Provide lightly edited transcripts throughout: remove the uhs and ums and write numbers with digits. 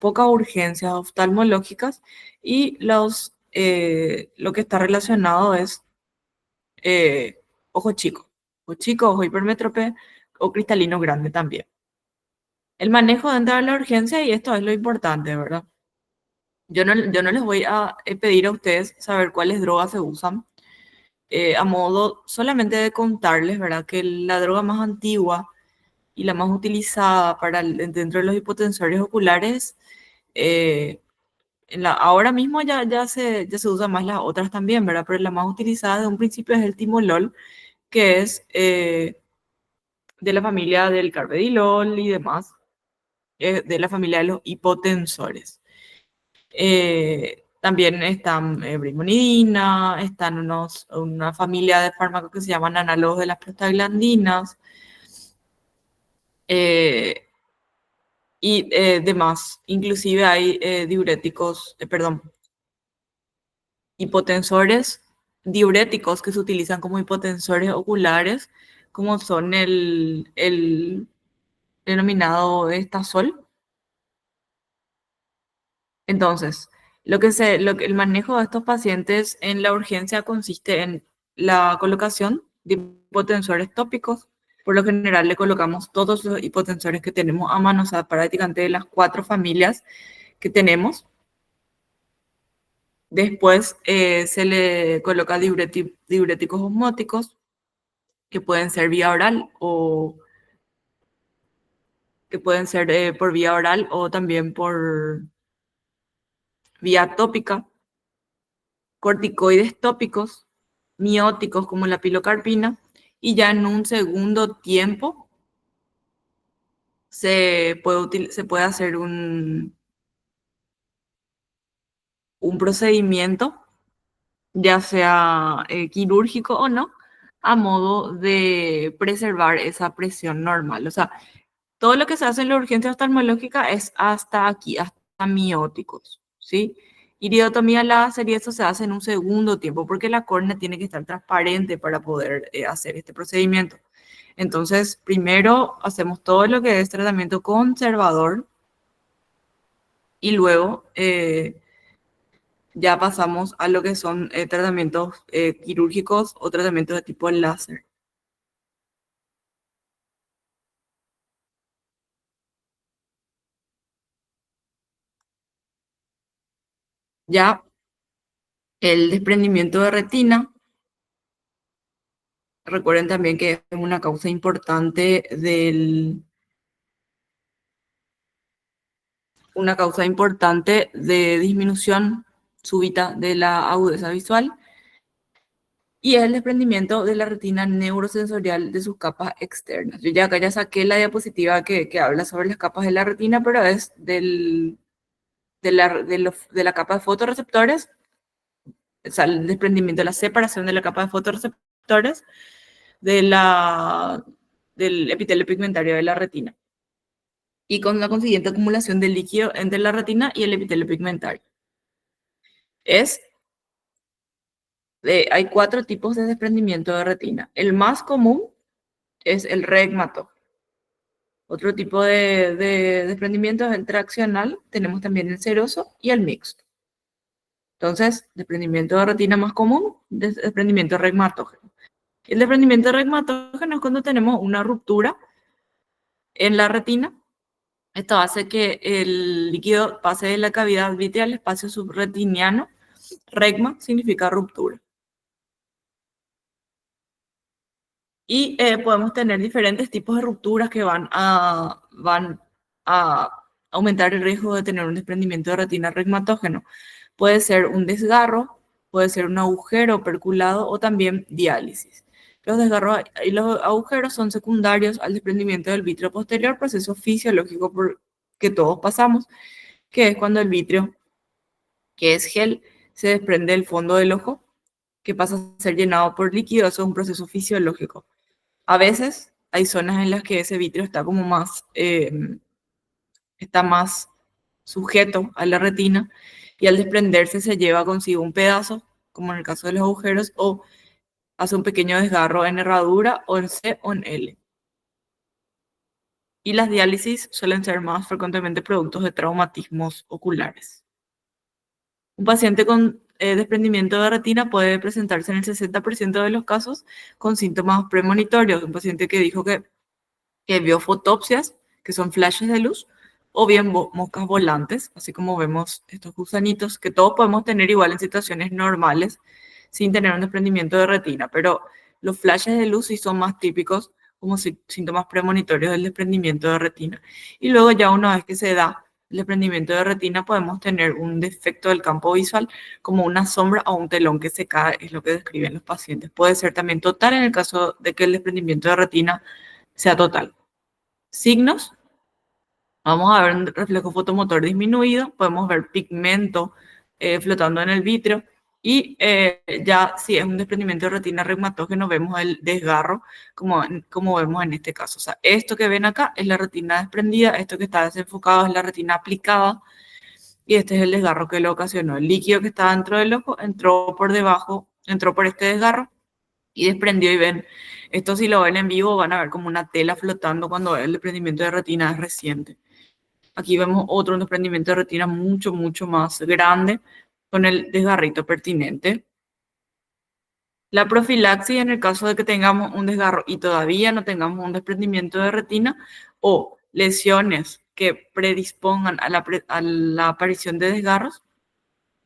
pocas urgencias oftalmológicas y lo que está relacionado es eh, ojo chico, ojo hipermétrope o cristalino grande también. El manejo dentro de la urgencia, y esto es lo importante, ¿verdad? Yo no les voy a pedir a ustedes saber cuáles drogas se usan, a modo solamente de contarles, ¿verdad? Que la droga más antigua y la más utilizada dentro de los hipotensores oculares, eh, ahora mismo ya se usan más las otras también, ¿verdad? Pero la más utilizada de un principio es el timolol, que es de la familia del carvedilol y demás, de la familia de los hipotensores. También están brimonidina, están una familia de fármacos que se llaman análogos de las prostaglandinas, eh, y demás. Inclusive hay hipotensores diuréticos que se utilizan como hipotensores oculares, como son el denominado estazol. Entonces, el manejo de estos pacientes en la urgencia consiste en la colocación de hipotensores tópicos. Por lo general le colocamos todos los hipotensores que tenemos a mano, o sea, prácticamente de las 4 familias que tenemos. Después se le coloca diuréticos osmóticos, que pueden ser vía oral o que pueden ser por vía oral o también por vía tópica, corticoides tópicos, mióticos como la pilocarpina, y ya en un segundo tiempo se puede hacer un procedimiento, ya sea quirúrgico o no, a modo de preservar esa presión normal. O sea, todo lo que se hace en la urgencia oftalmológica es hasta aquí, hasta mióticos, ¿sí? Iridotomía láser y eso se hace en un segundo tiempo porque la córnea tiene que estar transparente para poder hacer este procedimiento. Entonces, primero hacemos todo lo que es tratamiento conservador y luego ya pasamos a lo que son tratamientos quirúrgicos o tratamientos de tipo láser. Ya el desprendimiento de retina. Recuerden también que es una causa importante una causa importante de disminución súbita de la agudeza visual, y es el desprendimiento de la retina neurosensorial de sus capas externas. Yo ya acá ya saqué la diapositiva que habla sobre las capas de la retina, pero es de la capa de fotorreceptores, o sea, el desprendimiento, la separación de la capa de fotorreceptores de del epitelio pigmentario de la retina, y con la consiguiente acumulación de líquido entre la retina y el epitelio pigmentario. Hay 4 tipos de desprendimiento de retina. El más común es el regmatógeno. Otro tipo de desprendimiento es el traccional. Tenemos también el seroso y el mixto. Entonces, desprendimiento de retina más común, desprendimiento regmatógeno. El desprendimiento regmatógeno es cuando tenemos una ruptura en la retina. Esto hace que el líquido pase de la cavidad vitreal al espacio subretiniano. Regma significa ruptura. Y podemos tener diferentes tipos de rupturas que van a aumentar el riesgo de tener un desprendimiento de retina regmatógeno. Puede ser un desgarro, puede ser un agujero perculado o también diálisis. Los desgarros y los agujeros son secundarios al desprendimiento del vítreo posterior, proceso fisiológico por que todos pasamos, que es cuando el vítreo, que es gel, se desprende del fondo del ojo, que pasa a ser llenado por líquido. Eso es un proceso fisiológico. A veces hay zonas en las que ese vitrio está como está más sujeto a la retina, y al desprenderse se lleva consigo un pedazo, como en el caso de los agujeros, o hace un pequeño desgarro en herradura o en C o en L. y las diálisis suelen ser más frecuentemente productos de traumatismos oculares. Un paciente con desprendimiento de retina puede presentarse en el 60% de los casos con síntomas premonitorios. Un paciente que dijo que vio fotopsias, que son flashes de luz, o bien moscas volantes, así como vemos estos gusanitos, que todos podemos tener igual en situaciones normales sin tener un desprendimiento de retina, pero los flashes de luz sí son más típicos como síntomas premonitorios del desprendimiento de retina. Y luego ya una vez que se da el desprendimiento de retina, podemos tener un defecto del campo visual como una sombra o un telón que se cae, es lo que describen los pacientes. Puede ser también total en el caso de que el desprendimiento de retina sea total. Signos: vamos a ver un reflejo fotomotor disminuido, podemos ver pigmento flotando en el vítreo y ya si es un desprendimiento de retina reumatógeno vemos el desgarro como vemos en este caso. O sea, esto que ven acá es la retina desprendida, esto que está desenfocado es la retina aplicada y este es el desgarro que lo ocasionó. El líquido que está dentro del ojo entró por debajo, entró por este desgarro y desprendió y ven, esto si lo ven en vivo van a ver como una tela flotando cuando el desprendimiento de retina es reciente. Aquí vemos otro desprendimiento de retina mucho más grande con el desgarrito pertinente. La profilaxis en el caso de que tengamos un desgarro y todavía no tengamos un desprendimiento de retina o lesiones que predispongan a la aparición de desgarros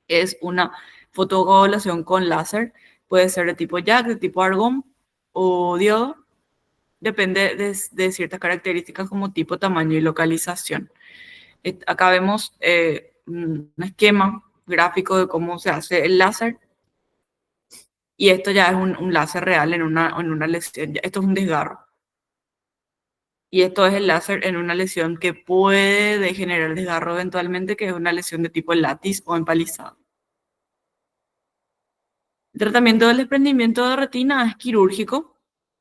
es una fotocoagulación con láser. Puede ser de tipo Jack, de tipo argón o diodo. Depende de ciertas características como tipo, tamaño y localización. Acá vemos un esquema gráfico de cómo se hace el láser y esto ya es un láser real en una lesión. Esto es un desgarro. Y esto es el láser en una lesión que puede degenerar el desgarro eventualmente, que es una lesión de tipo látiz o empalizado. El tratamiento del desprendimiento de retina es quirúrgico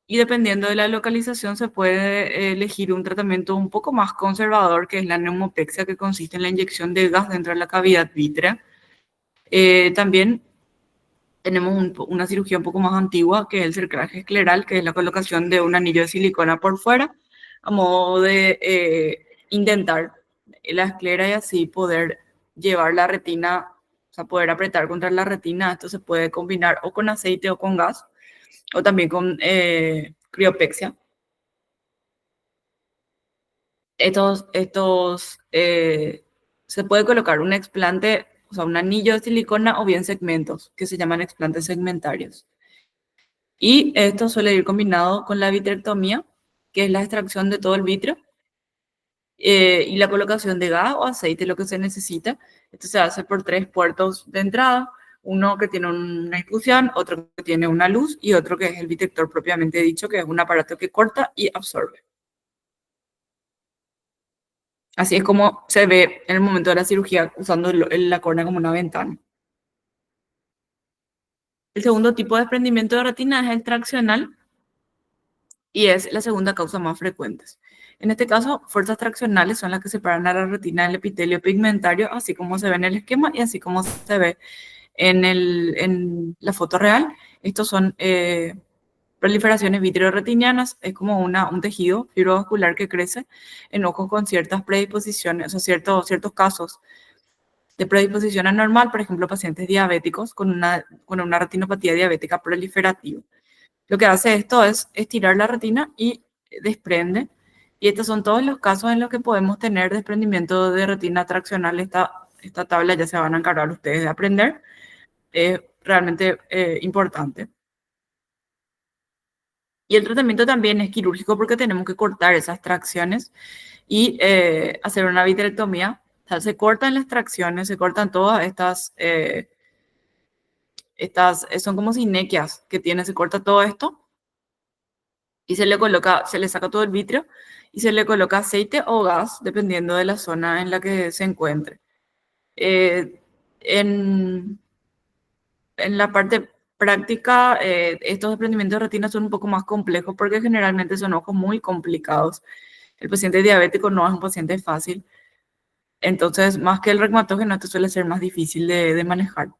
y dependiendo de la localización se puede elegir un tratamiento un poco más conservador, que es la neumopexia, que consiste en la inyección de gas dentro de la cavidad vítrea. También tenemos una cirugía un poco más antigua, que es el cerclaje escleral, que es la colocación de un anillo de silicona por fuera, a modo de indentar la esclera y así poder llevar la retina, o sea, poder apretar contra la retina. Esto se puede combinar o con aceite o con gas, o también con criopexia. Se puede colocar un explante, o sea, un anillo de silicona o bien segmentos, que se llaman explantes segmentarios. Y esto suele ir combinado con la vitrectomía, que es la extracción de todo el vítreo, y la colocación de gas o aceite, lo que se necesita. Esto se hace por 3 puertos de entrada, uno que tiene una infusión, otro que tiene una luz y otro que es el vitrector propiamente dicho, que es un aparato que corta y absorbe. Así es como se ve en el momento de la cirugía usando la córnea como una ventana. El segundo tipo de desprendimiento de retina es el traccional y es la segunda causa más frecuente. En este caso, fuerzas traccionales son las que separan a la retina del epitelio pigmentario, así como se ve en el esquema y así como se ve en la foto real. Estos son proliferaciones vitreoretinianas, es como un tejido fibrovascular que crece en ojos con ciertas predisposiciones, o ciertos casos de predisposición anormal, por ejemplo, pacientes diabéticos con una retinopatía diabética proliferativa. Lo que hace esto es estirar la retina y desprende. Y estos son todos los casos en los que podemos tener desprendimiento de retina traccional. Esta tabla ya se van a encargar ustedes de aprender. Es realmente importante. Y el tratamiento también es quirúrgico porque tenemos que cortar esas tracciones y hacer una vitrectomía. O sea, se cortan las tracciones, se cortan todas son como sinequias que tiene, se corta todo esto y se le saca todo el vitrio y se le coloca aceite o gas, dependiendo de la zona en la que se encuentre. Eh, en, en la parte práctica, estos desprendimientos de retina son un poco más complejos porque generalmente son ojos muy complicados. El paciente diabético no es un paciente fácil, entonces más que el reumatógeno, esto suele ser más difícil de manejar.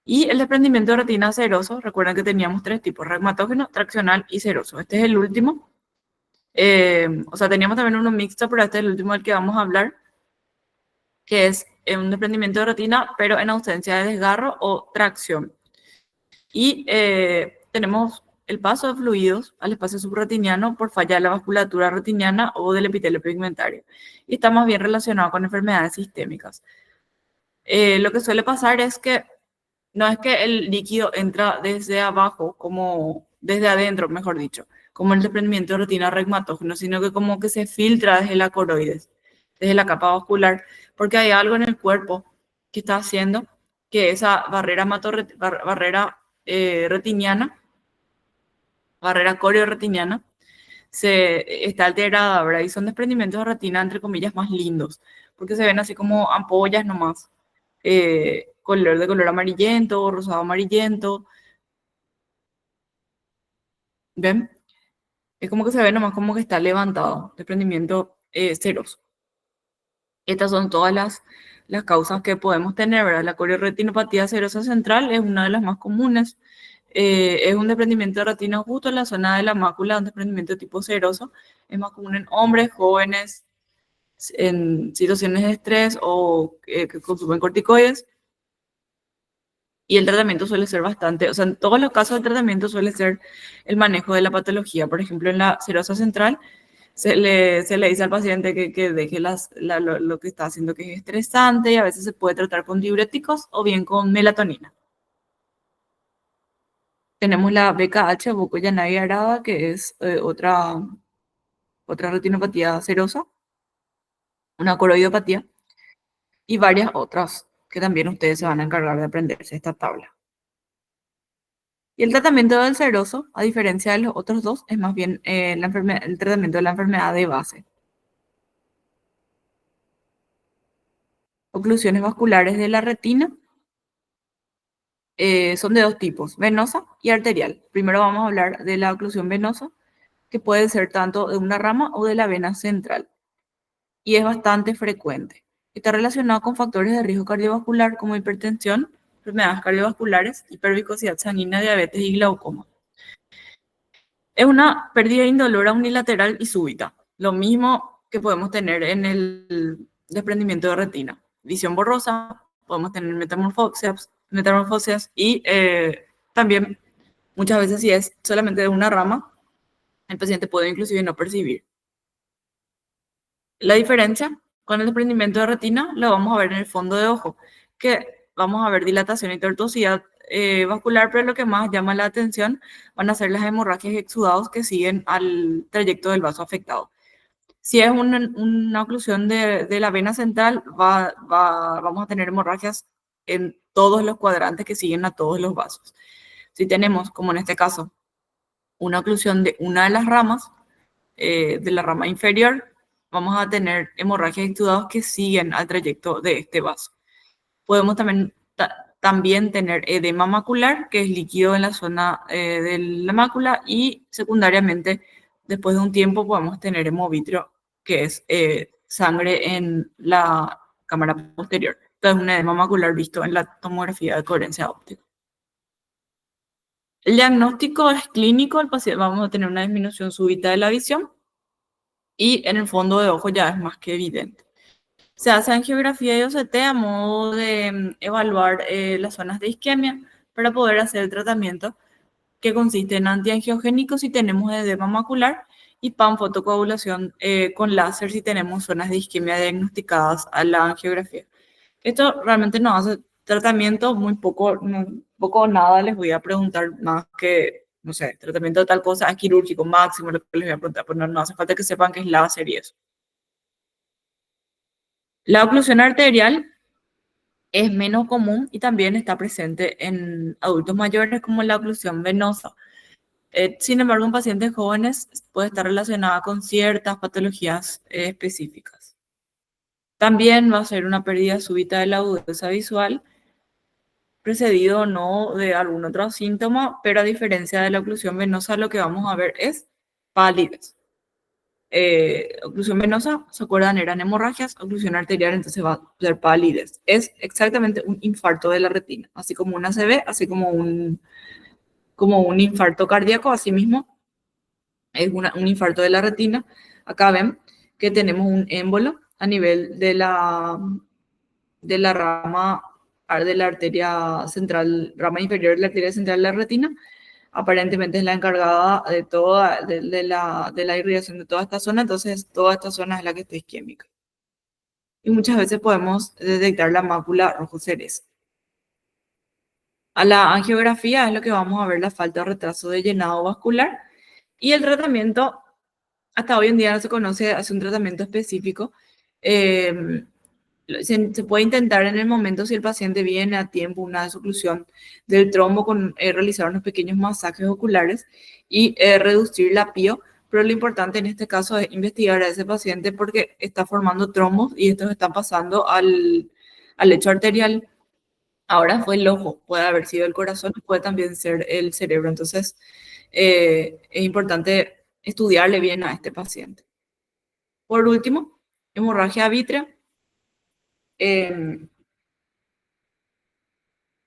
Y el desprendimiento de retina seroso, recuerden que teníamos 3 tipos: reumatógeno, traccional y seroso. Este es el último. O sea, teníamos también uno mixto, pero este es el último del que vamos a hablar, que es un desprendimiento de retina, pero en ausencia de desgarro o tracción. Y tenemos el paso de fluidos al espacio subretiniano por falla de la vasculatura retiniana o del epitelio pigmentario. Y está más bien relacionado con enfermedades sistémicas. Lo que suele pasar es que no es que el líquido entra desde abajo, como desde adentro, mejor dicho, como el desprendimiento de retina reumatógeno, sino que como que se filtra desde la coroides, desde la capa vascular, porque hay algo en el cuerpo que está haciendo que esa barrera retiniana, barrera corioretiniana, se está alterada, ¿verdad? Y son desprendimientos de retina, entre comillas, más lindos, porque se ven así como ampollas nomás, de color amarillento, rosado amarillento, ¿ven? Es como que se ve nomás como que está levantado, desprendimiento seroso. Estas son todas las causas que podemos tener, ¿verdad? La corioretinopatía serosa central es una de las más comunes. Es un desprendimiento de retina justo en la zona de la mácula, un desprendimiento tipo seroso. Es más común en hombres jóvenes, en situaciones de estrés o que consumen corticoides. Y el tratamiento suele ser bastante, o sea, en todos los casos el tratamiento suele ser el manejo de la patología. Por ejemplo, en la serosa central se le dice al paciente que deje lo que está haciendo que es estresante y a veces se puede tratar con diuréticos o bien con melatonina. Tenemos la BKH, Burkitt-Yahnari Arada, que es otra retinopatía serosa, una coroidopatía y varias otras que también ustedes se van a encargar de aprenderse esta tabla. Y el tratamiento del seroso, a diferencia de los otros dos, es más bien el tratamiento de la enfermedad de base. Oclusiones vasculares de la retina son de dos tipos, venosa y arterial. Primero vamos a hablar de la oclusión venosa, que puede ser tanto de una rama o de la vena central, y es bastante frecuente. Está relacionado con factores de riesgo cardiovascular como hipertensión, enfermedades cardiovasculares, hipervicosidad sanguínea, diabetes y glaucoma. Es una pérdida indolora unilateral y súbita, lo mismo que podemos tener en el desprendimiento de retina. Visión borrosa, podemos tener metamorfosias y también muchas veces si es solamente de una rama, el paciente puede inclusive no percibir. La diferencia con el desprendimiento de retina lo vamos a ver en el fondo de ojo, que vamos a ver dilatación y tortuosidad vascular, pero lo que más llama la atención van a ser las hemorragias y exudados que siguen al trayecto del vaso afectado. Si es una oclusión de la vena central, vamos a tener hemorragias en todos los cuadrantes que siguen a todos los vasos. Si tenemos, como en este caso, una oclusión de una de las ramas, de la rama inferior, vamos a tener hemorragias y exudados que siguen al trayecto de este vaso. Podemos también tener edema macular, que es líquido en la zona de la mácula, y secundariamente, después de un tiempo, podemos tener hemovitrio, que es sangre en la cámara posterior. Entonces, un edema macular visto en la tomografía de coherencia óptica. El diagnóstico es clínico, el paciente, vamos a tener una disminución súbita de la visión y en el fondo de ojo ya es más que evidente. Se hace angiografía y OCT a modo de evaluar las zonas de isquemia para poder hacer el tratamiento que consiste en antiangiogénicos si tenemos edema macular y PAN fotocoagulación con láser si tenemos zonas de isquemia diagnosticadas a la angiografía. Esto realmente no hace tratamiento, muy poco, poco o nada les voy a preguntar más que, no sé, tratamiento de tal cosa es quirúrgico máximo, lo que les voy a preguntar, pues no hace falta que sepan que es láser y eso. La oclusión arterial es menos común y también está presente en adultos mayores como la oclusión venosa. Sin embargo, en pacientes jóvenes puede estar relacionada con ciertas patologías específicas. También va a ser una pérdida súbita de la agudeza visual, precedido o no de algún otro síntoma, pero a diferencia de la oclusión venosa, lo que vamos a ver es palidez. Oclusión venosa, ¿se acuerdan? Eran hemorragias, oclusión arterial, entonces va a ser palidez. Es exactamente un infarto de la retina, así como una ACV, así como un infarto cardíaco, así mismo es un infarto de la retina. Acá ven que tenemos un émbolo a nivel de la rama de la arteria central, rama inferior de la arteria central de la retina. Aparentemente es la encargada de toda, de la irrigación de toda esta zona, entonces toda esta zona es la que está isquémica. Y muchas veces podemos detectar la mácula rojo cerezo. A la angiografía es lo que vamos a ver la falta de retraso de llenado vascular y el tratamiento, hasta hoy en día no se conoce, hace un tratamiento específico. Eh, se puede intentar en el momento si el paciente viene a tiempo una desoclusión del trombo con realizar unos pequeños masajes oculares y reducir la PIO, pero lo importante en este caso es investigar a ese paciente porque está formando trombos y estos están pasando al lecho arterial. Ahora fue el ojo, puede haber sido el corazón, puede también ser el cerebro. Entonces, es importante estudiarle bien a este paciente. Por último, hemorragia vítrea. eh,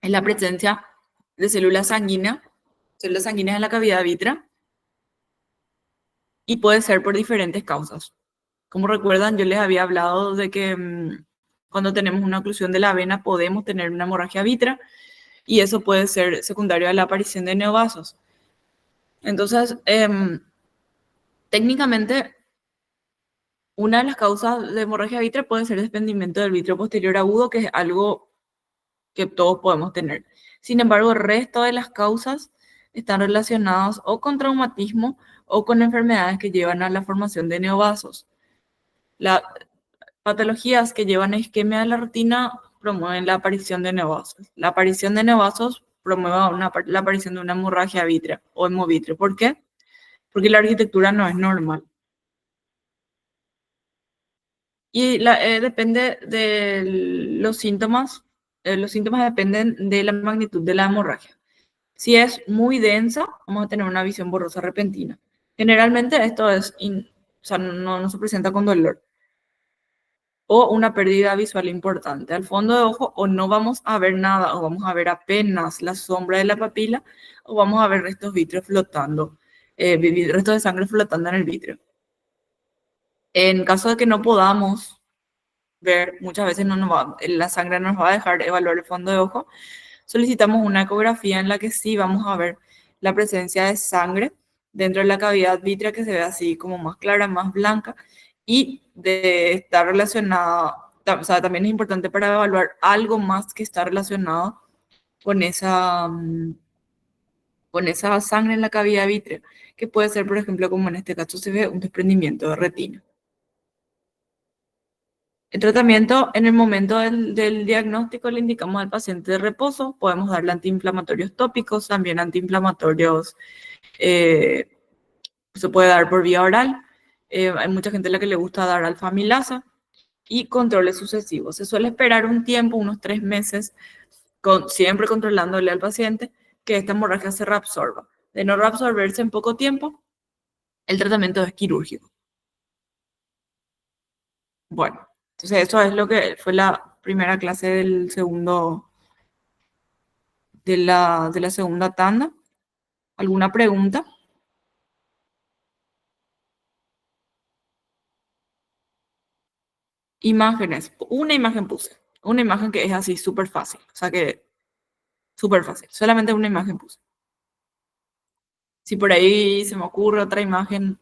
es la presencia de células sanguíneas en la cavidad vitrea y puede ser por diferentes causas. Como recuerdan, yo les había hablado de que cuando tenemos una oclusión de la vena podemos tener una hemorragia vítrea y eso puede ser secundario a la aparición de neovasos. Entonces, técnicamente, una de las causas de hemorragia vítrea puede ser desprendimiento del vítreo posterior agudo, que es algo que todos podemos tener. Sin embargo, el resto de las causas están relacionadas o con traumatismo o con enfermedades que llevan a la formación de neovasos. Las patologías que llevan a isquemia de la retina promueven la aparición de neovasos. La aparición de neovasos promueve la aparición de una hemorragia vítrea o hemovítrea. ¿Por qué? Porque la arquitectura no es normal. Y depende de los síntomas dependen de la magnitud de la hemorragia. Si es muy densa, vamos a tener una visión borrosa repentina. Generalmente esto o sea, no se presenta con dolor o una pérdida visual importante. Al fondo de ojo o no vamos a ver nada o vamos a ver apenas la sombra de la papila o vamos a ver restos vítreos flotando, restos de sangre flotando en el vítreo. En caso de que no podamos ver, muchas veces la sangre no nos va a dejar evaluar el fondo de ojo, solicitamos una ecografía en la que sí vamos a ver la presencia de sangre dentro de la cavidad vítrea que se ve así como más clara, más blanca y de estar relacionada, o sea, también es importante para evaluar algo más que está relacionado con con esa sangre en la cavidad vítrea, que puede ser, por ejemplo, como en este caso se ve, un desprendimiento de retina. El tratamiento en el momento del diagnóstico le indicamos al paciente de reposo, podemos darle antiinflamatorios tópicos, también antiinflamatorios se puede dar por vía oral. Hay mucha gente a la que le gusta dar alfamilasa y controles sucesivos. Se suele esperar un tiempo, unos 3 meses, siempre controlándole al paciente que esta hemorragia se reabsorba. De no reabsorberse en poco tiempo, el tratamiento es quirúrgico. Bueno, entonces eso es lo que fue la primera clase del segundo, de la segunda tanda. ¿Alguna pregunta? Imágenes. Una imagen puse. Una imagen que es así súper fácil. O sea que súper fácil. Solamente una imagen puse. Si por ahí se me ocurre otra imagen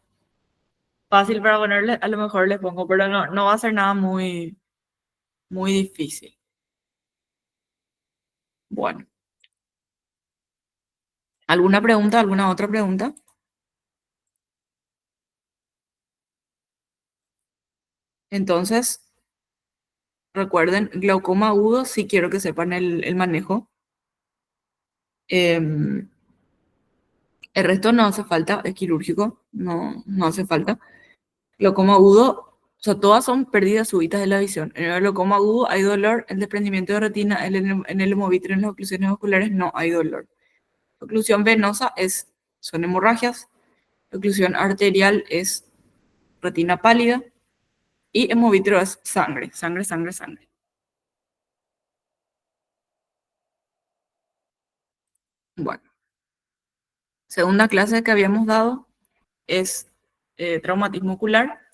fácil para ponerle, a lo mejor les pongo, pero no va a ser nada muy difícil. Bueno, ¿alguna pregunta? ¿Alguna otra pregunta? Entonces, recuerden, glaucoma agudo, sí quiero que sepan el manejo. Em, el resto no hace falta, es quirúrgico, no hace falta. Glaucoma agudo, o sea, todas son pérdidas súbitas de la visión. En el glaucoma agudo hay dolor, el desprendimiento de retina, en el hemovitrio, en las oclusiones oculares no hay dolor. Oclusión venosa son hemorragias, oclusión arterial es retina pálida y hemovitrio es sangre, sangre, sangre, sangre. Bueno, segunda clase que habíamos dado, es traumatismo ocular.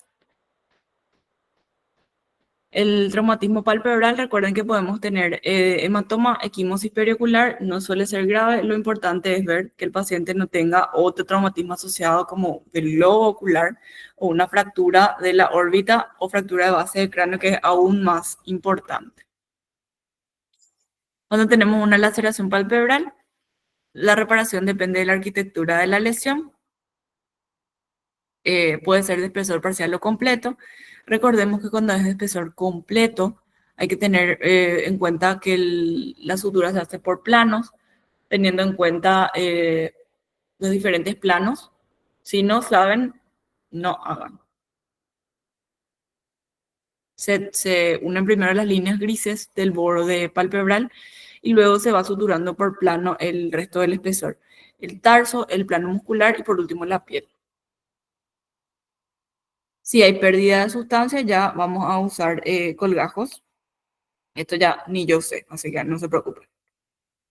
El traumatismo palpebral, recuerden que podemos tener hematoma, equimosis periocular, no suele ser grave, lo importante es ver que el paciente no tenga otro traumatismo asociado como del globo ocular o una fractura de la órbita o fractura de base del cráneo, que es aún más importante. Cuando tenemos una laceración palpebral, la reparación depende de la arquitectura de la lesión. Puede ser de espesor parcial o completo. Recordemos que cuando es de espesor completo, hay que tener en cuenta que la sutura se hace por planos, teniendo en cuenta los diferentes planos. Si no saben, no hagan. Se unen primero las líneas grises del borde palpebral y luego se va suturando por plano el resto del espesor. El tarso, el plano muscular y por último la piel. Si hay pérdida de sustancia, ya vamos a usar colgajos. Esto ya ni yo sé, así que no se preocupen.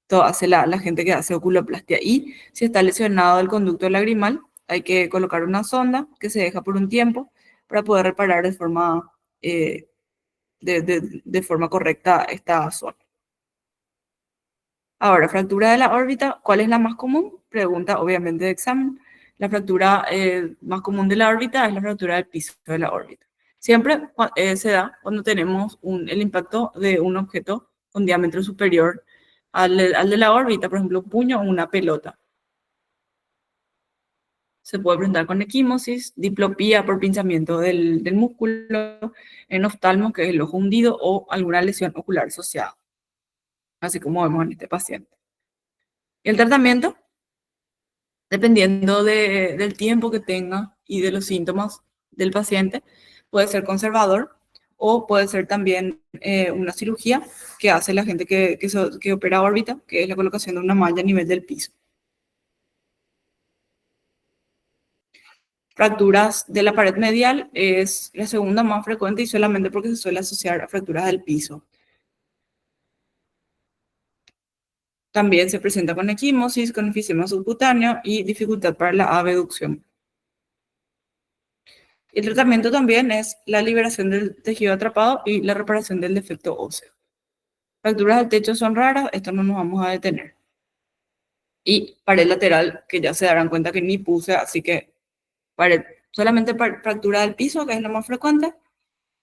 Todo hace la gente que hace oculoplastia. Y si está lesionado el conducto lagrimal, hay que colocar una sonda que se deja por un tiempo para poder reparar eh, de forma correcta esta zona. Ahora, fractura de la órbita, ¿cuál es la más común? Pregunta obviamente de examen. La fractura más común de la órbita es la fractura del piso de la órbita. Siempre se da cuando tenemos el impacto de un objeto con diámetro superior al de la órbita, por ejemplo, un puño o una pelota. Se puede presentar con equimosis, diplopía por pinzamiento del músculo, en oftalmo, que es el ojo hundido, o alguna lesión ocular asociada, así como vemos en este paciente. Y el tratamiento, dependiendo del tiempo que tenga y de los síntomas del paciente, puede ser conservador o puede ser también una cirugía que hace la gente que opera órbita, que es la colocación de una malla a nivel del piso. Fracturas de la pared medial es la segunda más frecuente y solamente porque se suele asociar a fracturas del piso. También se presenta con equimosis, con enfisema subcutáneo y dificultad para la abducción. El tratamiento también es la liberación del tejido atrapado y la reparación del defecto óseo. Fracturas del techo son raras, esto no nos vamos a detener. Y pared lateral, que ya se darán cuenta que ni puse, así que solamente fractura del piso, que es la más frecuente.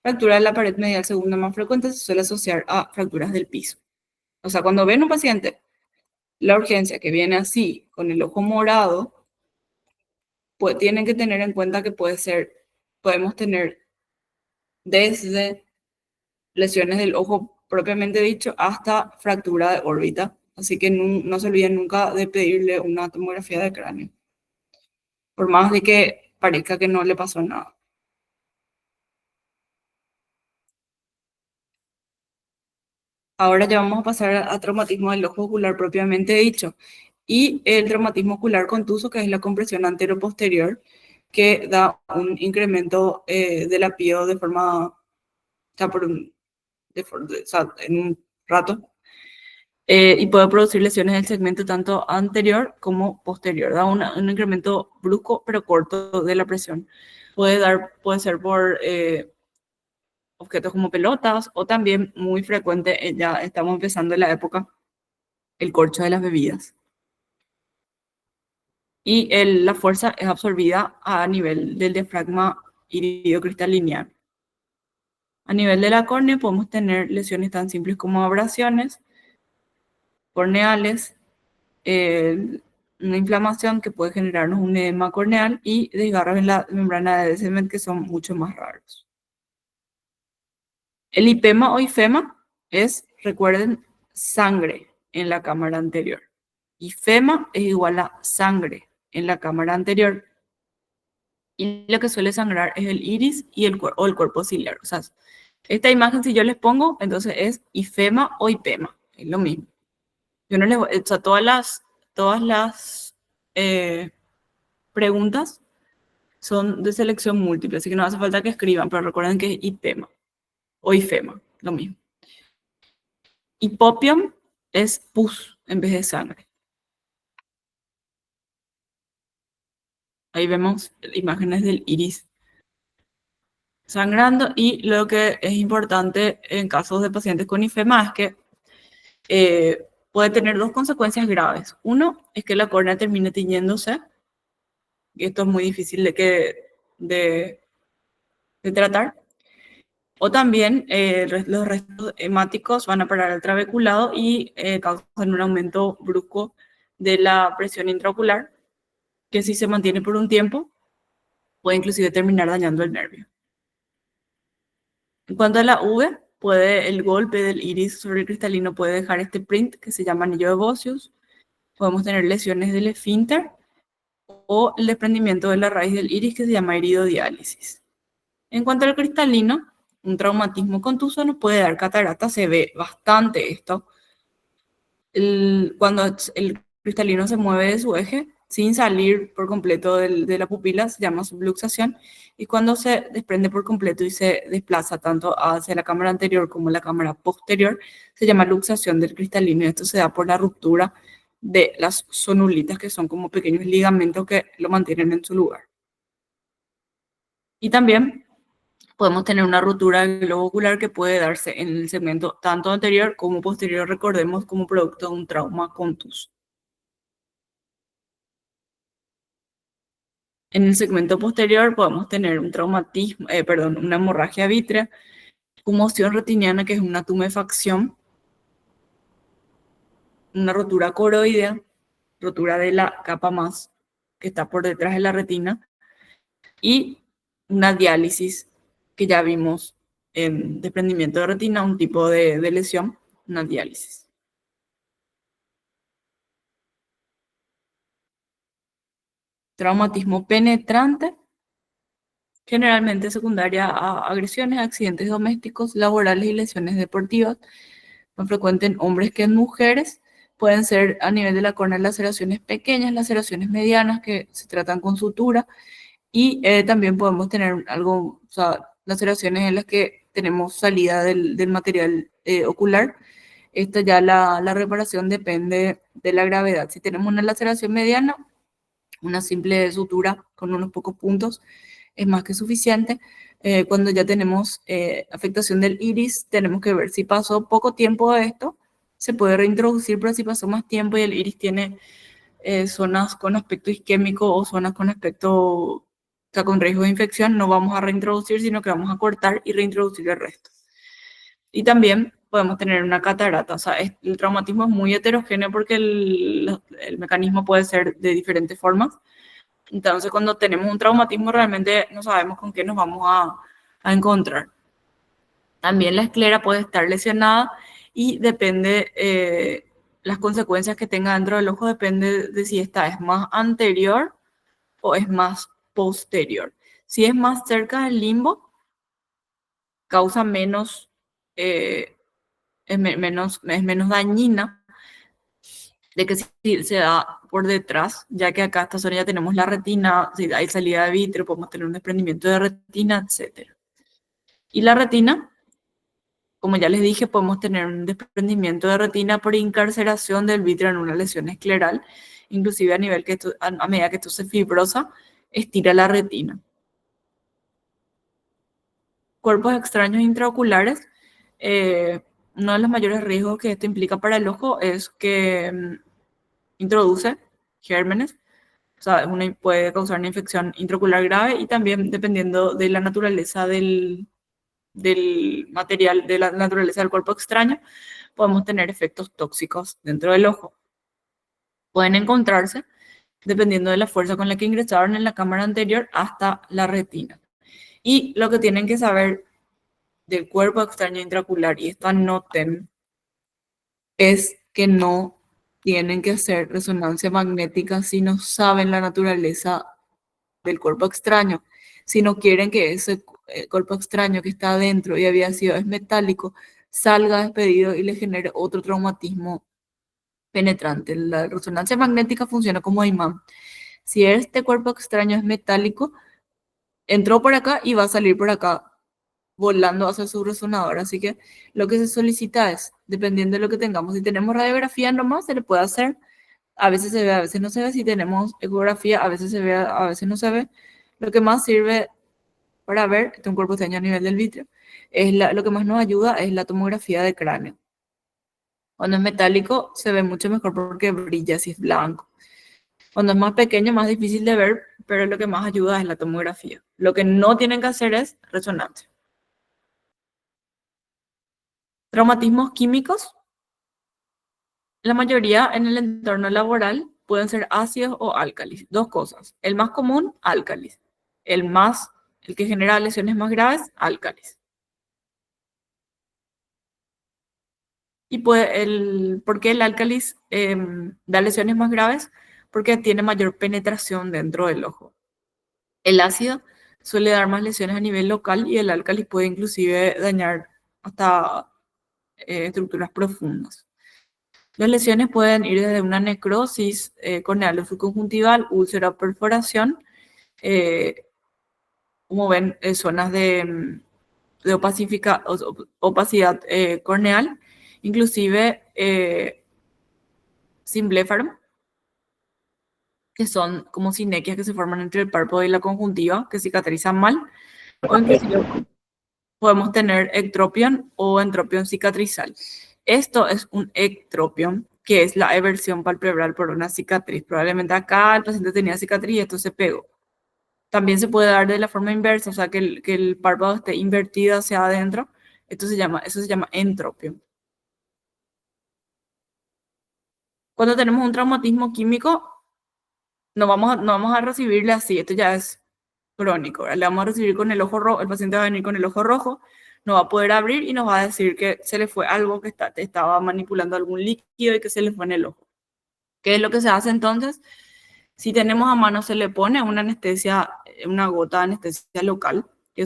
Fractura de la pared medial, segunda más frecuente, se suele asociar a fracturas del piso. O sea, cuando ven un paciente, la urgencia que viene así, con el ojo morado, pues tienen que tener en cuenta que podemos tener desde lesiones del ojo propiamente dicho hasta fractura de órbita. Así que no se olviden nunca de pedirle una tomografía de cráneo, por más de que parezca que no le pasó nada. Ahora ya vamos a pasar a traumatismo del ojo ocular propiamente dicho. Y el traumatismo ocular contuso, que es la compresión anteroposterior, que da un incremento de la pío de forma, o sea, o sea, en un rato, y puede producir lesiones del segmento tanto anterior como posterior. Da un incremento brusco pero corto de la presión. Puede ser por objetos como pelotas o también muy frecuente, ya estamos empezando en la época, el corcho de las bebidas. Y la fuerza es absorbida a nivel del diafragma iridiocristalino. A nivel de la córnea podemos tener lesiones tan simples como abrasiones corneales, una inflamación que puede generarnos un edema corneal y desgarros en la membrana de Descemet que son mucho más raros. El hipema o ifema es, recuerden, sangre en la cámara anterior. Ifema es igual a sangre en la cámara anterior. Y lo que suele sangrar es el iris y o el cuerpo ciliar. O sea, esta imagen si yo les pongo, entonces es ifema o hipema. Es lo mismo. Yo no les voy, o sea, todas las preguntas son de selección múltiple, así que no hace falta que escriban, pero recuerden que es IPEMA o IFEMA, lo mismo. Hipopium es pus en vez de sangre. Ahí vemos imágenes del iris sangrando y lo que es importante en casos de pacientes con ifema es que puede tener dos consecuencias graves. Uno es que la córnea termine tiñéndose, y esto es muy difícil de, de tratar. O también los restos hemáticos van a parar al trabeculado y causan un aumento brusco de la presión intraocular, que si se mantiene por un tiempo, puede inclusive terminar dañando el nervio. En cuanto a la V, el golpe del iris sobre el cristalino puede dejar este print que se llama anillo de Bossius. Podemos tener lesiones del esfínter o el desprendimiento de la raíz del iris que se llama iridodiálisis. En cuanto al cristalino, un traumatismo contuso nos puede dar catarata, se ve bastante esto. Cuando el cristalino se mueve de su eje sin salir por completo de la pupila, se llama subluxación, y cuando se desprende por completo y se desplaza tanto hacia la cámara anterior como la cámara posterior, se llama luxación del cristalino, y esto se da por la ruptura de las zonulitas, que son como pequeños ligamentos que lo mantienen en su lugar. Y también podemos tener una rotura del globo ocular que puede darse en el segmento tanto anterior como posterior, recordemos, como producto de un trauma contuso. En el segmento posterior podemos tener un traumatismo, una hemorragia vítrea, conmoción retiniana, que es una tumefacción, una rotura coroidea, rotura de la capa más que está por detrás de la retina, y una diálisis que ya vimos en desprendimiento de retina, un tipo de lesión, una diálisis. Traumatismo penetrante, generalmente secundaria a agresiones, accidentes domésticos, laborales y lesiones deportivas, más frecuente en hombres que en mujeres. Pueden ser a nivel de la córnea laceraciones pequeñas, laceraciones medianas que se tratan con sutura, y también podemos tener algo, o sea, laceraciones en las que tenemos salida del material ocular. Esta ya la reparación depende de la gravedad. Si tenemos una laceración mediana, una simple sutura con unos pocos puntos es más que suficiente. Cuando ya tenemos afectación del iris, tenemos que ver si pasó poco tiempo de esto, se puede reintroducir, pero si pasó más tiempo y el iris tiene zonas con aspecto isquémico o zonas con aspecto, o sea, con riesgo de infección, no vamos a reintroducir, sino que vamos a cortar y reintroducir el resto. Y también podemos tener una catarata, o sea, el traumatismo es muy heterogéneo porque el mecanismo puede ser de diferentes formas. Entonces, cuando tenemos un traumatismo, realmente no sabemos con qué nos vamos a encontrar. También la esclera puede estar lesionada y depende, las consecuencias que tenga dentro del ojo depende de si esta es más anterior o es más posterior. Si es más cerca del limbo, causa menos, es menos dañina de que si se da por detrás, ya que acá esta zona ya tenemos la retina, si hay salida de vítreo, podemos tener un desprendimiento de retina, etc. Y la retina, como ya les dije, podemos tener un desprendimiento de retina por incarceración del vítreo en una lesión escleral, inclusive a nivel que esto, a medida que esto se fibrosa, estira la retina. Cuerpos extraños intraoculares, uno de los mayores riesgos que esto implica para el ojo es que introduce gérmenes, o sea, puede causar una infección intraocular grave, y también dependiendo de la naturaleza del material, de la naturaleza del cuerpo extraño, podemos tener efectos tóxicos dentro del ojo. Pueden encontrarse dependiendo de la fuerza con la que ingresaron en la cámara anterior hasta la retina. Y lo que tienen que saber del cuerpo extraño intraocular, y esto anoten, es que no tienen que hacer resonancia magnética si no saben la naturaleza del cuerpo extraño. Si no quieren que ese cuerpo extraño que está adentro y había sido es metálico, salga despedido y le genere otro traumatismo penetrante. La resonancia magnética funciona como imán. Si este cuerpo extraño es metálico, entró por acá y va a salir por acá volando hacia su resonador. Así que lo que se solicita es, dependiendo de lo que tengamos, si tenemos radiografía nomás, se le puede hacer A veces se ve, a veces no se ve. Si tenemos ecografía, a veces se ve, a veces no se ve. Lo que más sirve para ver un cuerpo esteño a nivel del vítreo lo que más nos ayuda es la tomografía de cráneo. Cuando es metálico se ve mucho mejor porque brilla si es blanco. Cuando es más pequeño, más difícil de ver, pero lo que más ayuda es la tomografía. Lo que no tienen que hacer es resonancia. Traumatismos químicos, la mayoría en el entorno laboral pueden ser ácidos o álcalis. Dos cosas. El más común, álcalis. El que genera lesiones más graves, álcalis. ¿Por qué el álcalis da lesiones más graves? Porque tiene mayor penetración dentro del ojo. El ácido suele dar más lesiones a nivel local y el álcalis puede inclusive dañar hasta estructuras profundas. Las lesiones pueden ir desde una necrosis corneal o subconjuntival, úlcera o perforación, eh, como ven, zonas de opacidad corneal, inclusive sin blefarum, que son como sinequias que se forman entre el párpado y la conjuntiva, que cicatrizan mal, o inclusive podemos tener ectropión o entropión cicatrizal. Esto es un ectropión, que es la eversión palpebral por una cicatriz. Probablemente acá el paciente tenía cicatriz y esto se pegó. También se puede dar de la forma inversa, o sea, que el párpado esté invertido hacia adentro. Eso se llama entropión. Cuando tenemos un traumatismo químico, no vamos a recibirle así, esto ya es crónico, ¿verdad? Le vamos a recibir con el ojo rojo, el paciente va a venir con el ojo rojo, no va a poder abrir y nos va a decir que se le fue algo, estaba manipulando algún líquido y que se le fue en el ojo. ¿Qué es lo que se hace entonces? Si tenemos a mano, se le pone una anestesia, una gota de anestesia local, que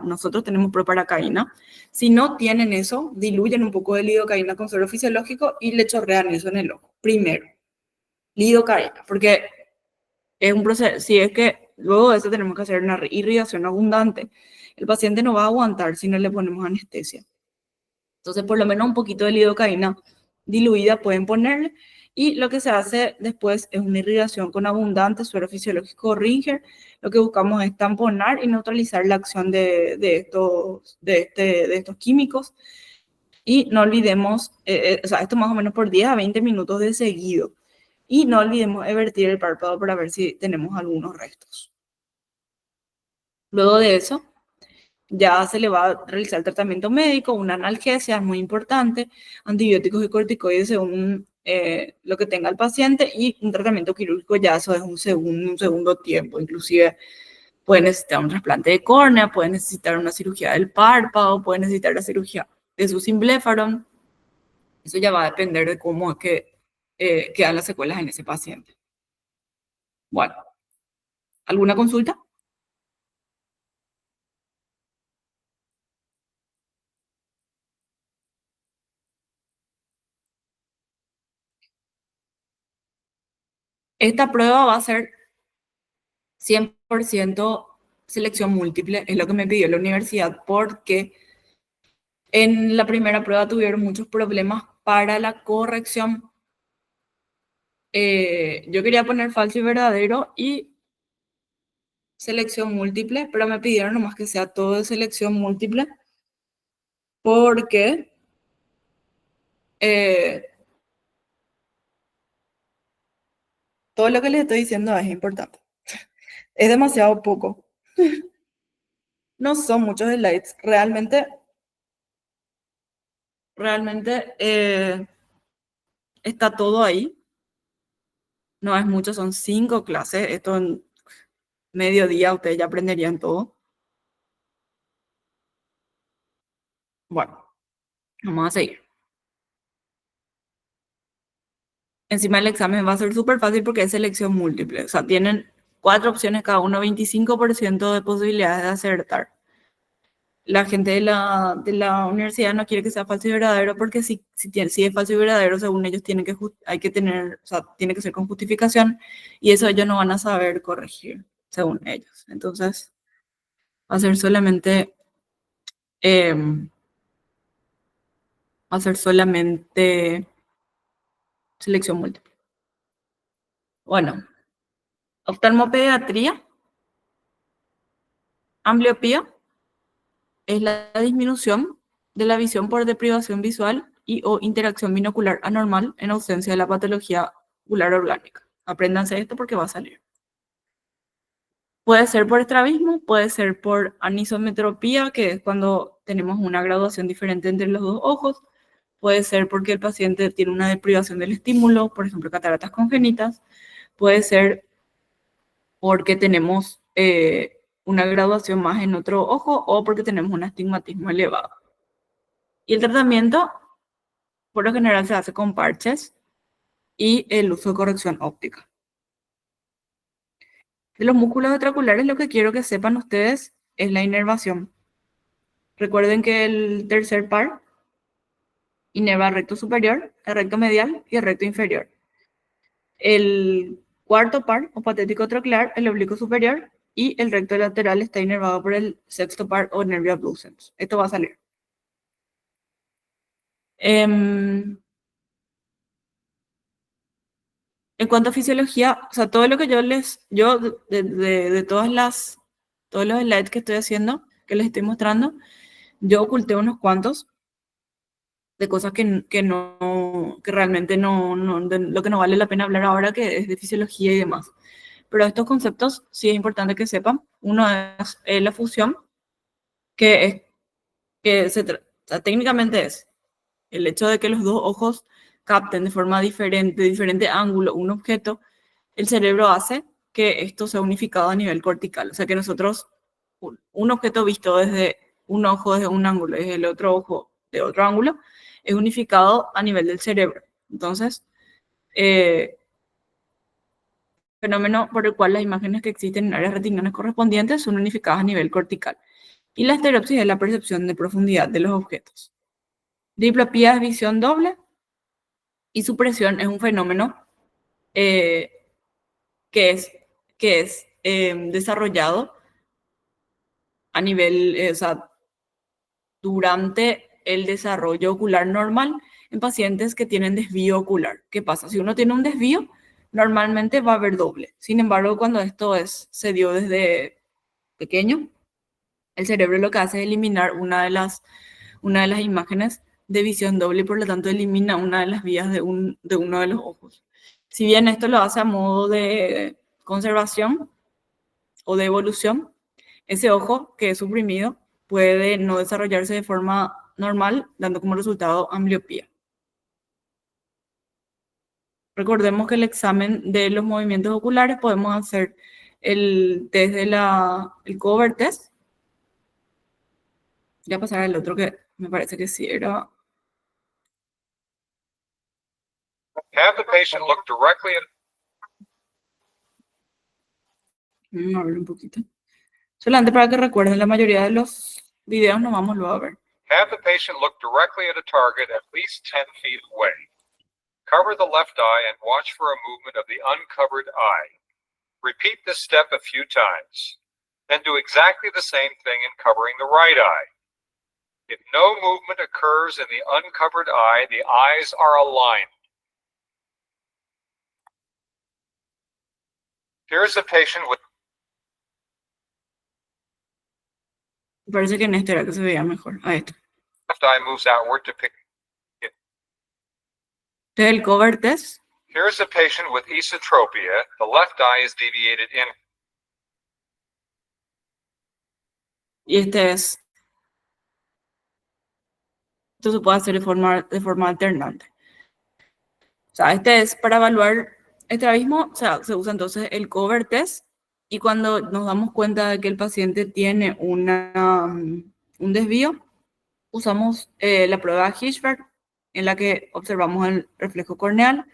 nosotros tenemos proparacaína. Si no tienen eso, diluyen un poco de lidocaína con suero fisiológico y le chorrean eso en el ojo. Primero, lidocaína, porque es un proceso, si es que luego de eso tenemos que hacer una irrigación abundante, el paciente no va a aguantar si no le ponemos anestesia. Entonces, por lo menos un poquito de lidocaína diluida pueden ponerle. Y lo que se hace después es una irrigación con abundante suero fisiológico Ringer. Lo que buscamos es tamponar y neutralizar la acción de estos químicos. Y no olvidemos, o sea, esto más o menos por 10 a 20 minutos de seguido. Y no olvidemos evertir el párpado para ver si tenemos algunos restos. Luego de eso, ya se le va a realizar el tratamiento médico, una analgesia es muy importante, antibióticos y corticoides según lo que tenga el paciente y un tratamiento quirúrgico ya eso es un segundo tiempo, inclusive puede necesitar un trasplante de córnea, puede necesitar una cirugía del párpado, puede necesitar la cirugía de su simblefaron, eso ya va a depender de cómo es que quedan las secuelas en ese paciente. Bueno, ¿alguna consulta? Esta prueba va a ser 100% selección múltiple, es lo que me pidió la universidad, porque en la primera prueba tuvieron muchos problemas para la corrección. Yo quería poner falso y verdadero y selección múltiple, pero me pidieron nomás que sea todo de selección múltiple, porque eh, todo lo que les estoy diciendo es importante. Es demasiado poco. No son muchos slides. Realmente está todo ahí. No es mucho, son 5 clases. Esto en mediodía ustedes ya aprenderían todo. Bueno, vamos a seguir. Encima el examen va a ser súper fácil porque es selección múltiple. O sea, tienen 4 opciones cada uno, 25% de posibilidades de acertar. La gente de la universidad no quiere que sea falso y verdadero porque si es falso y verdadero, según ellos, hay que tener, o sea, tiene que ser con justificación y eso ellos no van a saber corregir, según ellos. Entonces, va a ser eh, va a ser solamente selección múltiple. Bueno, oftalmopediatría, ambliopía, es la disminución de la visión por deprivación visual y o interacción binocular anormal en ausencia de la patología ocular orgánica. Apréndanse esto porque va a salir. Puede ser por estrabismo, puede ser por anisometropía, que es cuando tenemos una graduación diferente entre los dos ojos. Puede ser porque el paciente tiene una deprivación del estímulo, por ejemplo, cataratas congénitas. Puede ser porque tenemos una graduación más en otro ojo o porque tenemos un astigmatismo elevado. Y el tratamiento, por lo general, se hace con parches y el uso de corrección óptica. De los músculos retroculares, lo que quiero que sepan ustedes es la inervación. Recuerden que el tercer par inerva el recto superior, el recto medial y el recto inferior. El cuarto par, o patético troquelar, el oblicuo superior, y el recto lateral está inervado por el sexto par o nervio abducens. Esto va a salir. En cuanto a fisiología, o sea, todo lo que yo de todos los slides que estoy haciendo, que les estoy mostrando, yo oculté unos cuantos de cosas que realmente de lo que no vale la pena hablar ahora, que es de fisiología y demás. Pero estos conceptos sí es importante que sepan. Uno es la fusión, que es o sea, técnicamente es el hecho de que los dos ojos capten de forma diferente, de diferente ángulo, un objeto. El cerebro hace que esto sea unificado a nivel cortical. O sea, que nosotros, un objeto visto desde un ojo, desde un ángulo, desde el otro ojo, de otro ángulo, es unificado a nivel del cerebro. Entonces, fenómeno por el cual las imágenes que existen en áreas retinales correspondientes son unificadas a nivel cortical. Y la estereopsis es la percepción de profundidad de los objetos. Diplopía es visión doble y supresión es un fenómeno eh, que es, desarrollado a nivel, o sea, durante el desarrollo ocular normal en pacientes que tienen desvío ocular. ¿Qué pasa? Si uno tiene un desvío, normalmente va a haber doble. Sin embargo, cuando se dio desde pequeño, el cerebro lo que hace es eliminar una de las imágenes de visión doble y por lo tanto elimina una de las vías de uno de los ojos. Si bien esto lo hace a modo de conservación o de evolución, ese ojo que es suprimido puede no desarrollarse de forma normal, dando como resultado ambliopía. Recordemos que el examen de los movimientos oculares podemos hacer el test el cover test. Ya pasar al otro que me parece que sí era. Have the patient look directly at. A ver un poquito. Solamente para que recuerden, la mayoría de los videos nos vamos luego a ver. Have the patient look directly at a target at least 10 feet away. Cover the left eye and watch for a movement of the uncovered eye. Repeat this step a few times. Then do exactly the same thing in covering the right eye. If no movement occurs in the uncovered eye, the eyes are aligned. Here is a patient with. Parece que en este era que se veía mejor. A esto. Left eye moves outward to pick. Este es el cover test. Here is a patient with esotropia. The left eye is deviated in. Y esto se puede hacer de forma alternante. O sea, este es para evaluar estrabismo, o sea, se usa entonces el cover test y cuando nos damos cuenta de que el paciente tiene un desvío, usamos la prueba de Hirschberg, en la que observamos el reflejo corneal,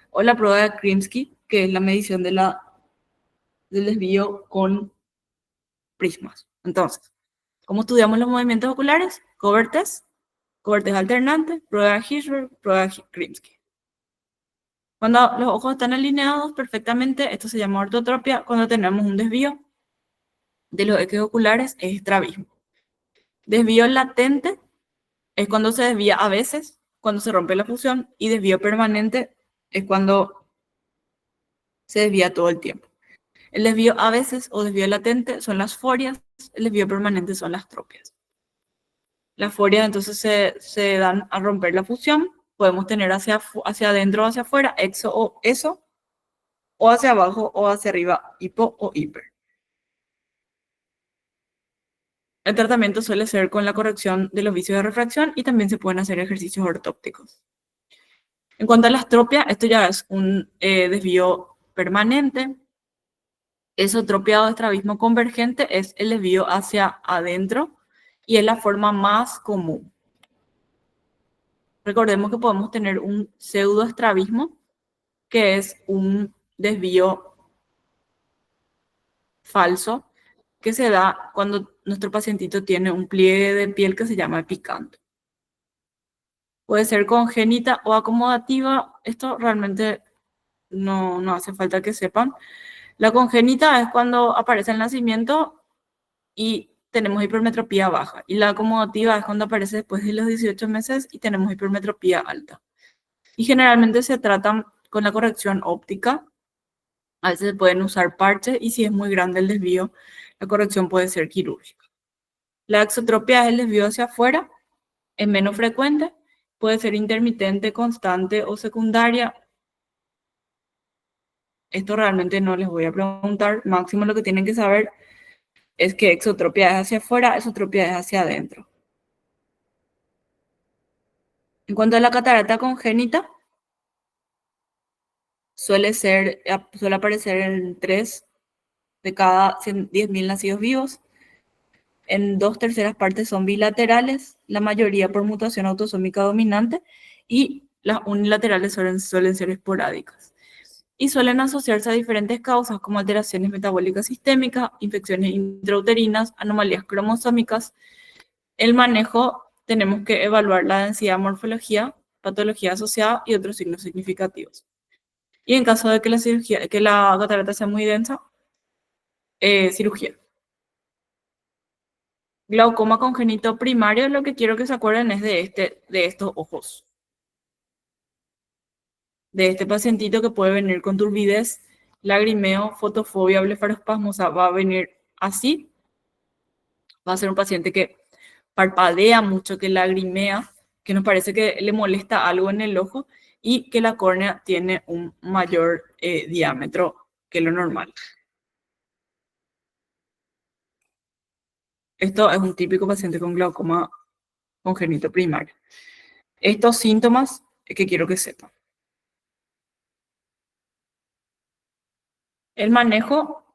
o la prueba de Krimsky, que es la medición del desvío con prismas. Entonces, ¿cómo estudiamos los movimientos oculares? Cover test alternante, prueba de Hirschberg, prueba de Krimsky. Cuando los ojos están alineados perfectamente, esto se llama ortotropia. Cuando tenemos un desvío de los ejes oculares, es estrabismo. Desvío latente es cuando se desvía a veces, cuando se rompe la fusión, y desvío permanente es cuando se desvía todo el tiempo. El desvío a veces o desvío latente son las forias, el desvío permanente son las tropias. Las forias entonces se dan a romper la fusión, podemos tener hacia adentro o hacia afuera, exo o eso, o hacia abajo o hacia arriba, hipo o hiper. El tratamiento suele ser con la corrección de los vicios de refracción y también se pueden hacer ejercicios ortópticos. En cuanto a las tropias, esto ya es un desvío permanente. Esotropia o estrabismo convergente es el desvío hacia adentro y es la forma más común. Recordemos que podemos tener un pseudoestrabismo, que es un desvío falso que se da cuando nuestro pacientito tiene un pliegue de piel que se llama epicanto. Puede ser congénita o acomodativa, esto realmente no hace falta que sepan. La congénita es cuando aparece el nacimiento y tenemos hipermetropía baja, y la acomodativa es cuando aparece después de los 18 meses y tenemos hipermetropía alta. Y generalmente se tratan con la corrección óptica. A veces se pueden usar parches y si es muy grande el desvío, la corrección puede ser quirúrgica. La exotropia es el desvío hacia afuera, es menos frecuente, puede ser intermitente, constante o secundaria. Esto realmente no les voy a preguntar, máximo lo que tienen que saber es que exotropia es hacia afuera, esotropia es hacia adentro. En cuanto a la catarata congénita, suele aparecer en 3 de cada 10.000 nacidos vivos. En 2/3 partes son bilaterales, la mayoría por mutación autosómica dominante, y las unilaterales suelen ser esporádicas. Y suelen asociarse a diferentes causas como alteraciones metabólicas sistémicas, infecciones intrauterinas, anomalías cromosómicas. El manejo, tenemos que evaluar la densidad, morfología, patología asociada y otros signos significativos. Y en caso de que la catarata sea muy densa, cirugía. Glaucoma congénito primario, lo que quiero que se acuerden es de estos ojos. De este pacientito que puede venir con turbidez, lagrimeo, fotofobia, blefarospasmo, o sea, va a venir así. Va a ser un paciente que parpadea mucho, que lagrimea, que nos parece que le molesta algo en el ojo y que la córnea tiene un mayor diámetro que lo normal. Esto es un típico paciente con glaucoma congénito primario. Estos síntomas que quiero que sepan. El manejo,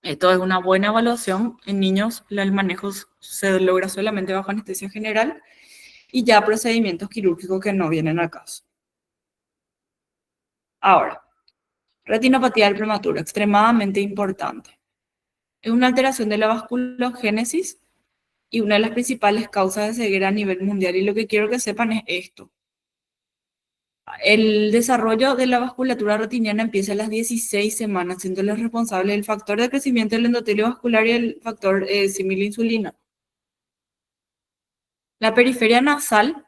esto es una buena evaluación. En niños el manejo se logra solamente bajo anestesia general y ya procedimientos quirúrgicos que no vienen al caso. Ahora, retinopatía del prematuro, extremadamente importante. Es una alteración de la vasculogénesis y una de las principales causas de ceguera a nivel mundial. Y lo que quiero que sepan es esto. El desarrollo de la vasculatura retiniana empieza a las 16 semanas, siendo los responsables del factor de crecimiento del endotelio vascular y el factor similinsulina. La periferia nasal,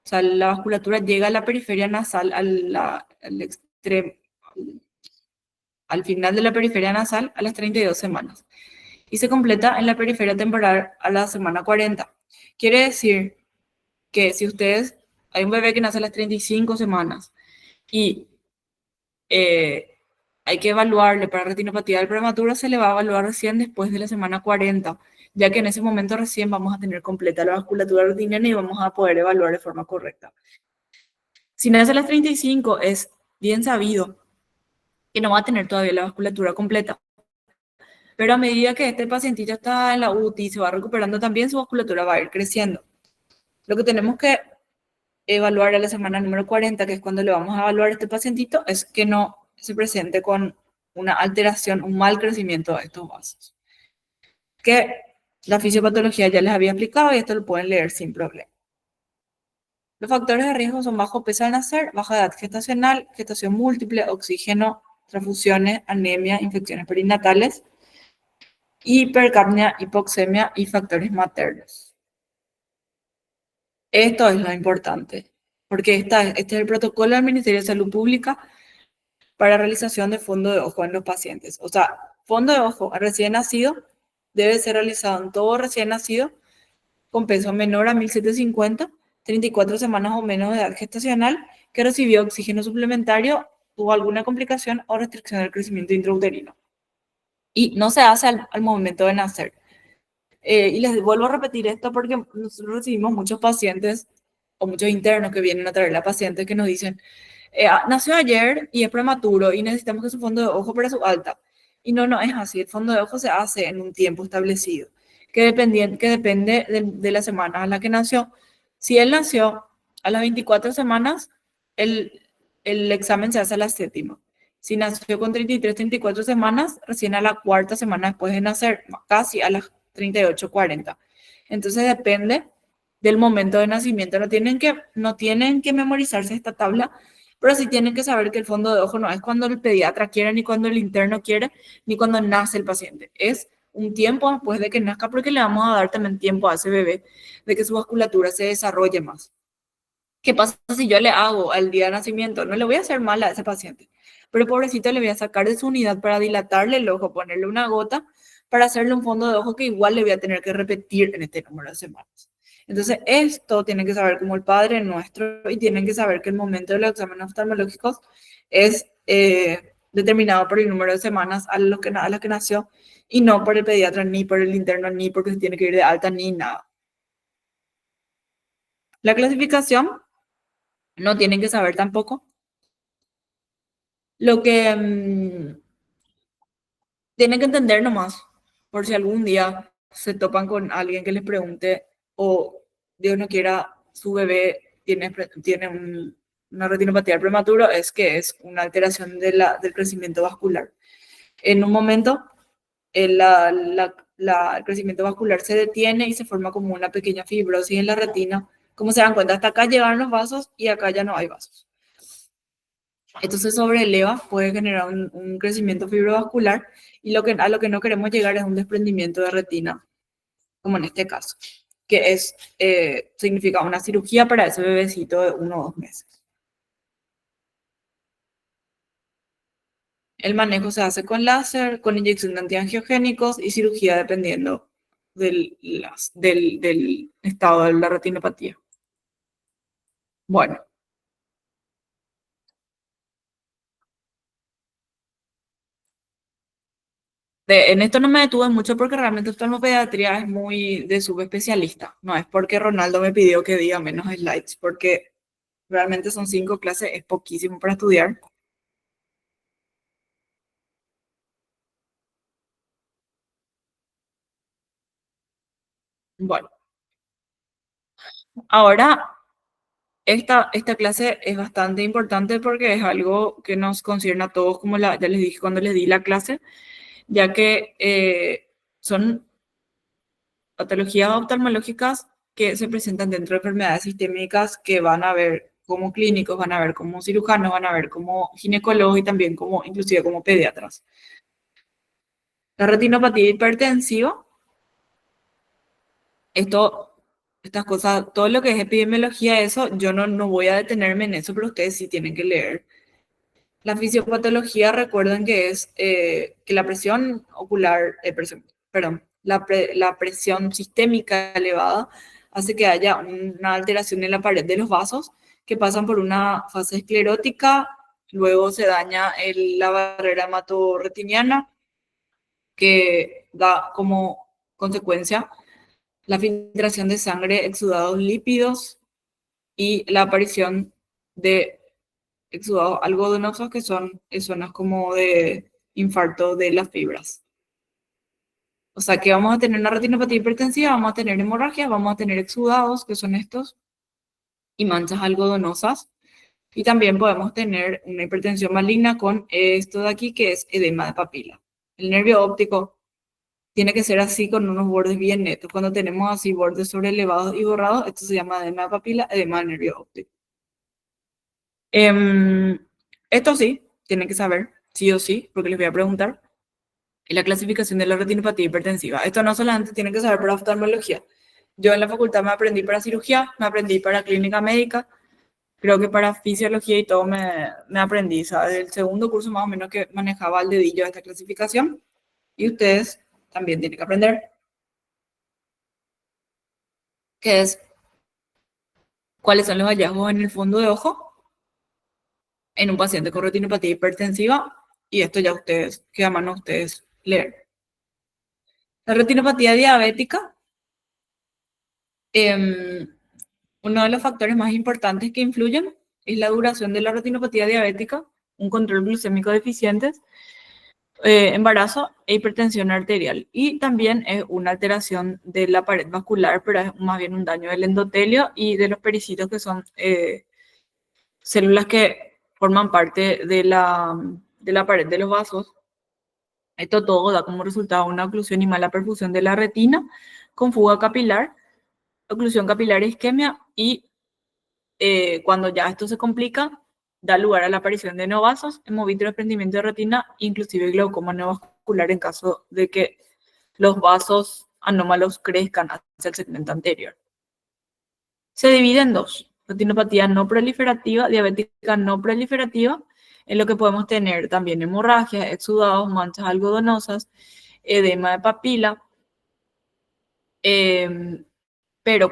o sea, la vasculatura llega a la periferia nasal, al final de la periferia nasal a las 32 semanas. Y se completa en la periferia temporal a la semana 40. Quiere decir que si ustedes, hay un bebé que nace a las 35 semanas y hay que evaluarle para retinopatía del prematuro, se le va a evaluar recién después de la semana 40, ya que en ese momento recién vamos a tener completa la vasculatura retiniana y vamos a poder evaluar de forma correcta. Si nace a las 35, es bien sabido que no va a tener todavía la vasculatura completa. Pero a medida que este pacientito está en la UTI y se va recuperando también, su vasculatura va a ir creciendo. Lo que tenemos que evaluar a la semana número 40, que es cuando le vamos a evaluar a este pacientito, es que no se presente con una alteración, un mal crecimiento de estos vasos. Que la fisiopatología ya les había explicado y esto lo pueden leer sin problema. Los factores de riesgo son bajo peso al nacer, baja edad gestacional, gestación múltiple, oxígeno, transfusiones, anemia, infecciones perinatales, hipercapnia, hipoxemia y factores maternos. Esto es lo importante, porque este es el protocolo del Ministerio de Salud Pública para realización de fondo de ojo en los pacientes. O sea, fondo de ojo recién nacido debe ser realizado en todo recién nacido con peso menor a 1750, 34 semanas o menos de edad gestacional, que recibió oxígeno suplementario, tuvo alguna complicación o restricción del crecimiento intrauterino. Y no se hace al momento de nacer. Y les vuelvo a repetir esto porque nosotros recibimos muchos pacientes o muchos internos que vienen a traer a pacientes que nos dicen, nació ayer y es prematuro y necesitamos que su fondo de ojo para su alta. Y no, no es así. El fondo de ojo se hace en un tiempo establecido, que depende de la semana a la que nació. Si él nació a las 24 semanas, el, el examen se hace a la séptima. Si nació con 33, 34 semanas, recién a la cuarta semana después de nacer, casi a las 38, 40. Entonces depende del momento de nacimiento. No tienen que memorizarse esta tabla, pero sí tienen que saber que el fondo de ojo no es cuando el pediatra quiere, ni cuando el interno quiere, ni cuando nace el paciente. Es un tiempo después de que nazca, porque le vamos a dar también tiempo a ese bebé de que su vasculatura se desarrolle más. ¿Qué pasa si yo le hago al día de nacimiento? No le voy a hacer mal a ese paciente, pero pobrecito le voy a sacar de su unidad para dilatarle el ojo, ponerle una gota, para hacerle un fondo de ojo que igual le voy a tener que repetir en este número de semanas. Entonces, esto tienen que saber como el padre nuestro, y tienen que saber que el momento de los exámenes oftalmológicos es determinado por el número de semanas a las que nació, y no por el pediatra, ni por el interno, ni porque se tiene que ir de alta, ni nada. La clasificación no tienen que saber tampoco. Lo que tienen que entender nomás, por si algún día se topan con alguien que les pregunte, o Dios no quiera, su bebé tiene una retinopatía prematuro, es que es una alteración del crecimiento vascular. En un momento, el crecimiento vascular se detiene y se forma como una pequeña fibrosis en la retina. Como se dan cuenta, hasta acá llegaron los vasos y acá ya no hay vasos. Esto se sobreleva, puede generar un crecimiento fibrovascular, y a lo que no queremos llegar es un desprendimiento de retina, como en este caso, que significa una cirugía para ese bebecito de 1 o 2 meses. El manejo se hace con láser, con inyección de antiangiogénicos y cirugía dependiendo del estado de la retinopatía. Bueno, en esto no me detuve mucho porque realmente oftalmopediatría es muy de subespecialista. No es porque Ronaldo me pidió que diga menos slides, porque realmente son 5 clases, es poquísimo para estudiar. Bueno, ahora esta clase es bastante importante porque es algo que nos concierne a todos, como ya les dije cuando les di la clase, ya que son patologías oftalmológicas que se presentan dentro de enfermedades sistémicas, que van a ver como clínicos, van a ver como cirujanos, van a ver como ginecólogos y también inclusive como pediatras. La retinopatía hipertensiva, estas cosas, todo lo que es epidemiología, eso, yo no voy a detenerme en eso, pero ustedes sí tienen que leer. La fisiopatología, recuerden que es que la presión ocular, perdón, la presión sistémica elevada hace que haya una alteración en la pared de los vasos, que pasan por una fase esclerótica, luego se daña la barrera hematorretiniana, que da como consecuencia la filtración de sangre, exudados lípidos y la aparición de exudados algodonosos, que son zonas como de infarto de las fibras. O sea que vamos a tener una retinopatía hipertensiva, vamos a tener hemorragias, vamos a tener exudados, que son estos, y manchas algodonosas. Y también podemos tener una hipertensión maligna con esto de aquí, que es edema de papila. El nervio óptico tiene que ser así, con unos bordes bien netos. Cuando tenemos así bordes sobrelevados y borrados, esto se llama edema de papila, edema del nervio óptico. Esto sí, tienen que saber, sí o sí, porque les voy a preguntar. Y la clasificación de la retinopatía hipertensiva. Esto no solamente tienen que saber para oftalmología. Yo en la facultad me aprendí para cirugía, me aprendí para clínica médica, Creo que para fisiología y todo me aprendí, ¿sabes? El segundo curso más o menos que manejaba al dedillo esta clasificación y ustedes también tienen que aprender, que es cuáles son los hallazgos en el fondo de ojo en un paciente con retinopatía hipertensiva y esto ya ustedes, que a mano ustedes leer. La retinopatía diabética, uno de los factores más importantes que influyen es la duración de la retinopatía diabética, un control glucémico deficiente, embarazo e hipertensión arterial. Y también es una alteración de la pared vascular, pero es más bien un daño del endotelio y de los pericitos, que son células que forman parte de la pared de los vasos. Esto todo da como resultado una oclusión y mala perfusión de la retina con fuga capilar, oclusión capilar e isquemia y cuando ya esto se complica, da lugar a la aparición de neovasos, hemovitro, desprendimiento de retina, inclusive glaucoma neovascular en caso de que los vasos anómalos crezcan hacia el segmento anterior. Se divide en dos: retinopatía no proliferativa, diabética no proliferativa, en lo que podemos tener también hemorragias, exudados, manchas algodonosas, edema de papila, pero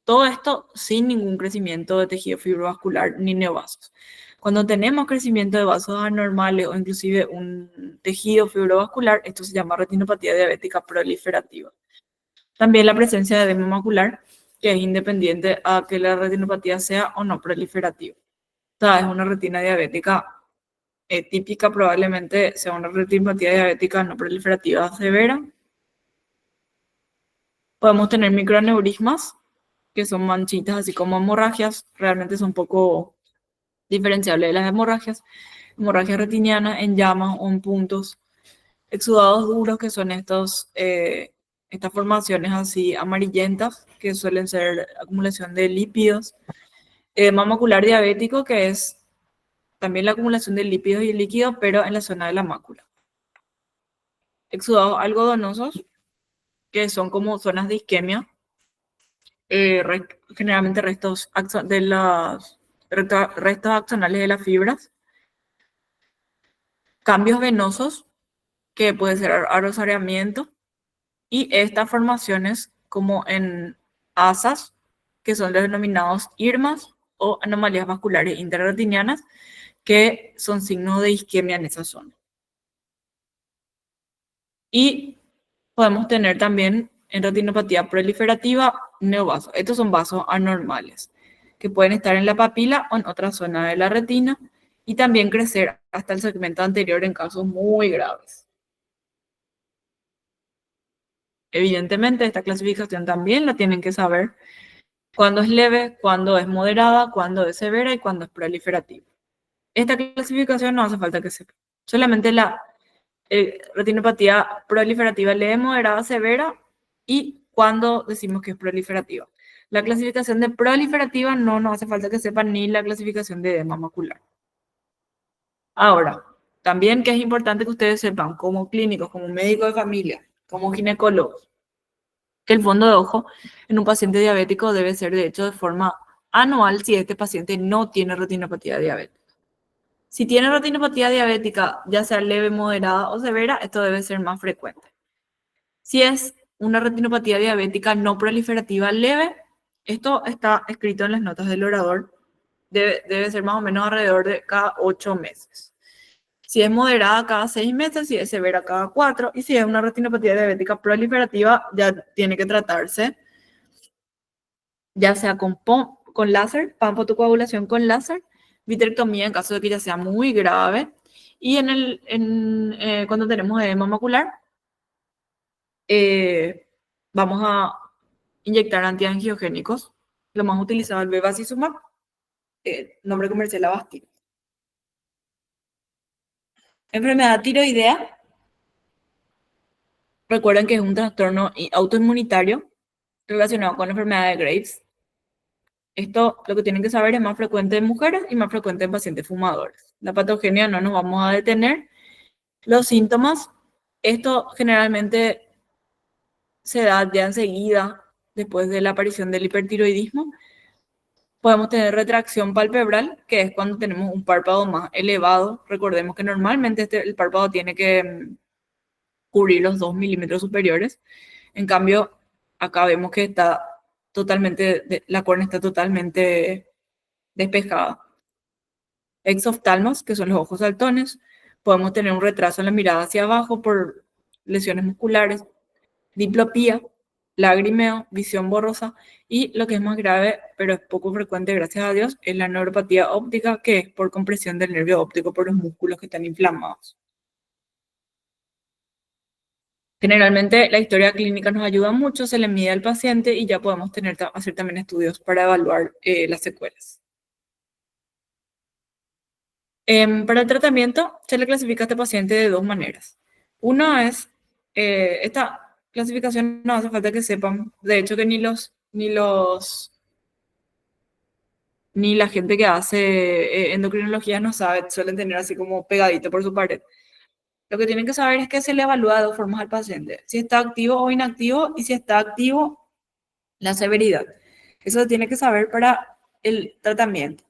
todo esto sin ningún crecimiento de tejido fibrovascular ni neovasos. Cuando tenemos crecimiento de vasos anormales o inclusive un tejido fibrovascular, esto se llama retinopatía diabética proliferativa. También la presencia de edema macular, que es independiente a que la retinopatía sea o no proliferativa. O sea, es una retina diabética típica, probablemente sea una retinopatía diabética no proliferativa severa. Podemos tener microaneurismas, que son manchitas, así como hemorragias, realmente son poco diferenciables de las hemorragias. Hemorragias retinianas en llamas o en puntos. Exudados duros, que son estas formaciones así amarillentas, que suelen ser acumulación de lípidos. Edema macular diabético, que es también la acumulación de lípidos y líquidos, pero en la zona de la mácula. Exudados algodonosos, que son como zonas de isquemia, generalmente restos axonales de las fibras. Cambios venosos, que puede ser arrosariamiento, y estas formaciones como en asas, que son los denominados IRMAs o anomalías vasculares intrarretinianas, que son signos de isquemia en esa zona. Y podemos tener también en retinopatía proliferativa neovasos. Estos son vasos anormales que pueden estar en la papila o en otra zona de la retina y también crecer hasta el segmento anterior en casos muy graves. Evidentemente, esta clasificación también la tienen que saber: cuándo es leve, cuándo es moderada, cuándo es severa y cuándo es proliferativa. Esta clasificación no hace falta que sepa. Solamente la retinopatía proliferativa leve, moderada, severa y cuándo decimos que es proliferativa. La clasificación de proliferativa no nos hace falta que sepan, ni la clasificación de edema macular. Ahora, también que es importante que ustedes sepan, como clínicos, como médicos de familia, como ginecólogos, que el fondo de ojo en un paciente diabético debe ser de hecho de forma anual si este paciente no tiene retinopatía diabética. Si tiene retinopatía diabética, ya sea leve, moderada o severa, esto debe ser más frecuente. Si es una retinopatía diabética no proliferativa leve, esto está escrito en las notas del orador, debe ser más o menos alrededor de cada 8 meses. Si es moderada, cada 6 meses; si es severa, cada 4; y si es una retinopatía diabética proliferativa, ya tiene que tratarse, ya sea con láser, fotocoagulación con láser, vitrectomía en caso de que ya sea muy grave, y cuando tenemos edema macular, vamos a inyectar antiangiogénicos. Lo más utilizado es el bevacizumab, nombre comercial Avastin. Enfermedad tiroidea, recuerden que es un trastorno autoinmunitario relacionado con la enfermedad de Graves. Esto, lo que tienen que saber, es más frecuente en mujeres y más frecuente en pacientes fumadores. La patogenia no nos vamos a detener. Los síntomas, esto generalmente se da ya enseguida después de la aparición del hipertiroidismo. Podemos tener retracción palpebral, que es cuando tenemos un párpado más elevado. Recordemos que normalmente el párpado tiene que cubrir los 2 milímetros superiores. En cambio, acá vemos que está totalmente, la córnea está totalmente despejada. Exoftalmos, que son los ojos saltones. Podemos tener un retraso en la mirada hacia abajo por lesiones musculares. Diplopía, lagrimeo, visión borrosa y lo que es más grave, pero es poco frecuente, gracias a Dios, es la neuropatía óptica, que es por compresión del nervio óptico por los músculos que están inflamados. Generalmente la historia clínica nos ayuda mucho, se le mide al paciente y ya podemos hacer también estudios para evaluar las secuelas. Para el tratamiento se le clasifica a este paciente de dos maneras. Uno es, esta clasificación no hace falta que sepan, de hecho que ni la gente que hace endocrinología no sabe, suelen tener así como pegadito por su pared. Lo que tienen que saber es que se le evalúa de dos formas al paciente, si está activo o inactivo y si está activo, la severidad. Eso se tiene que saber para el tratamiento.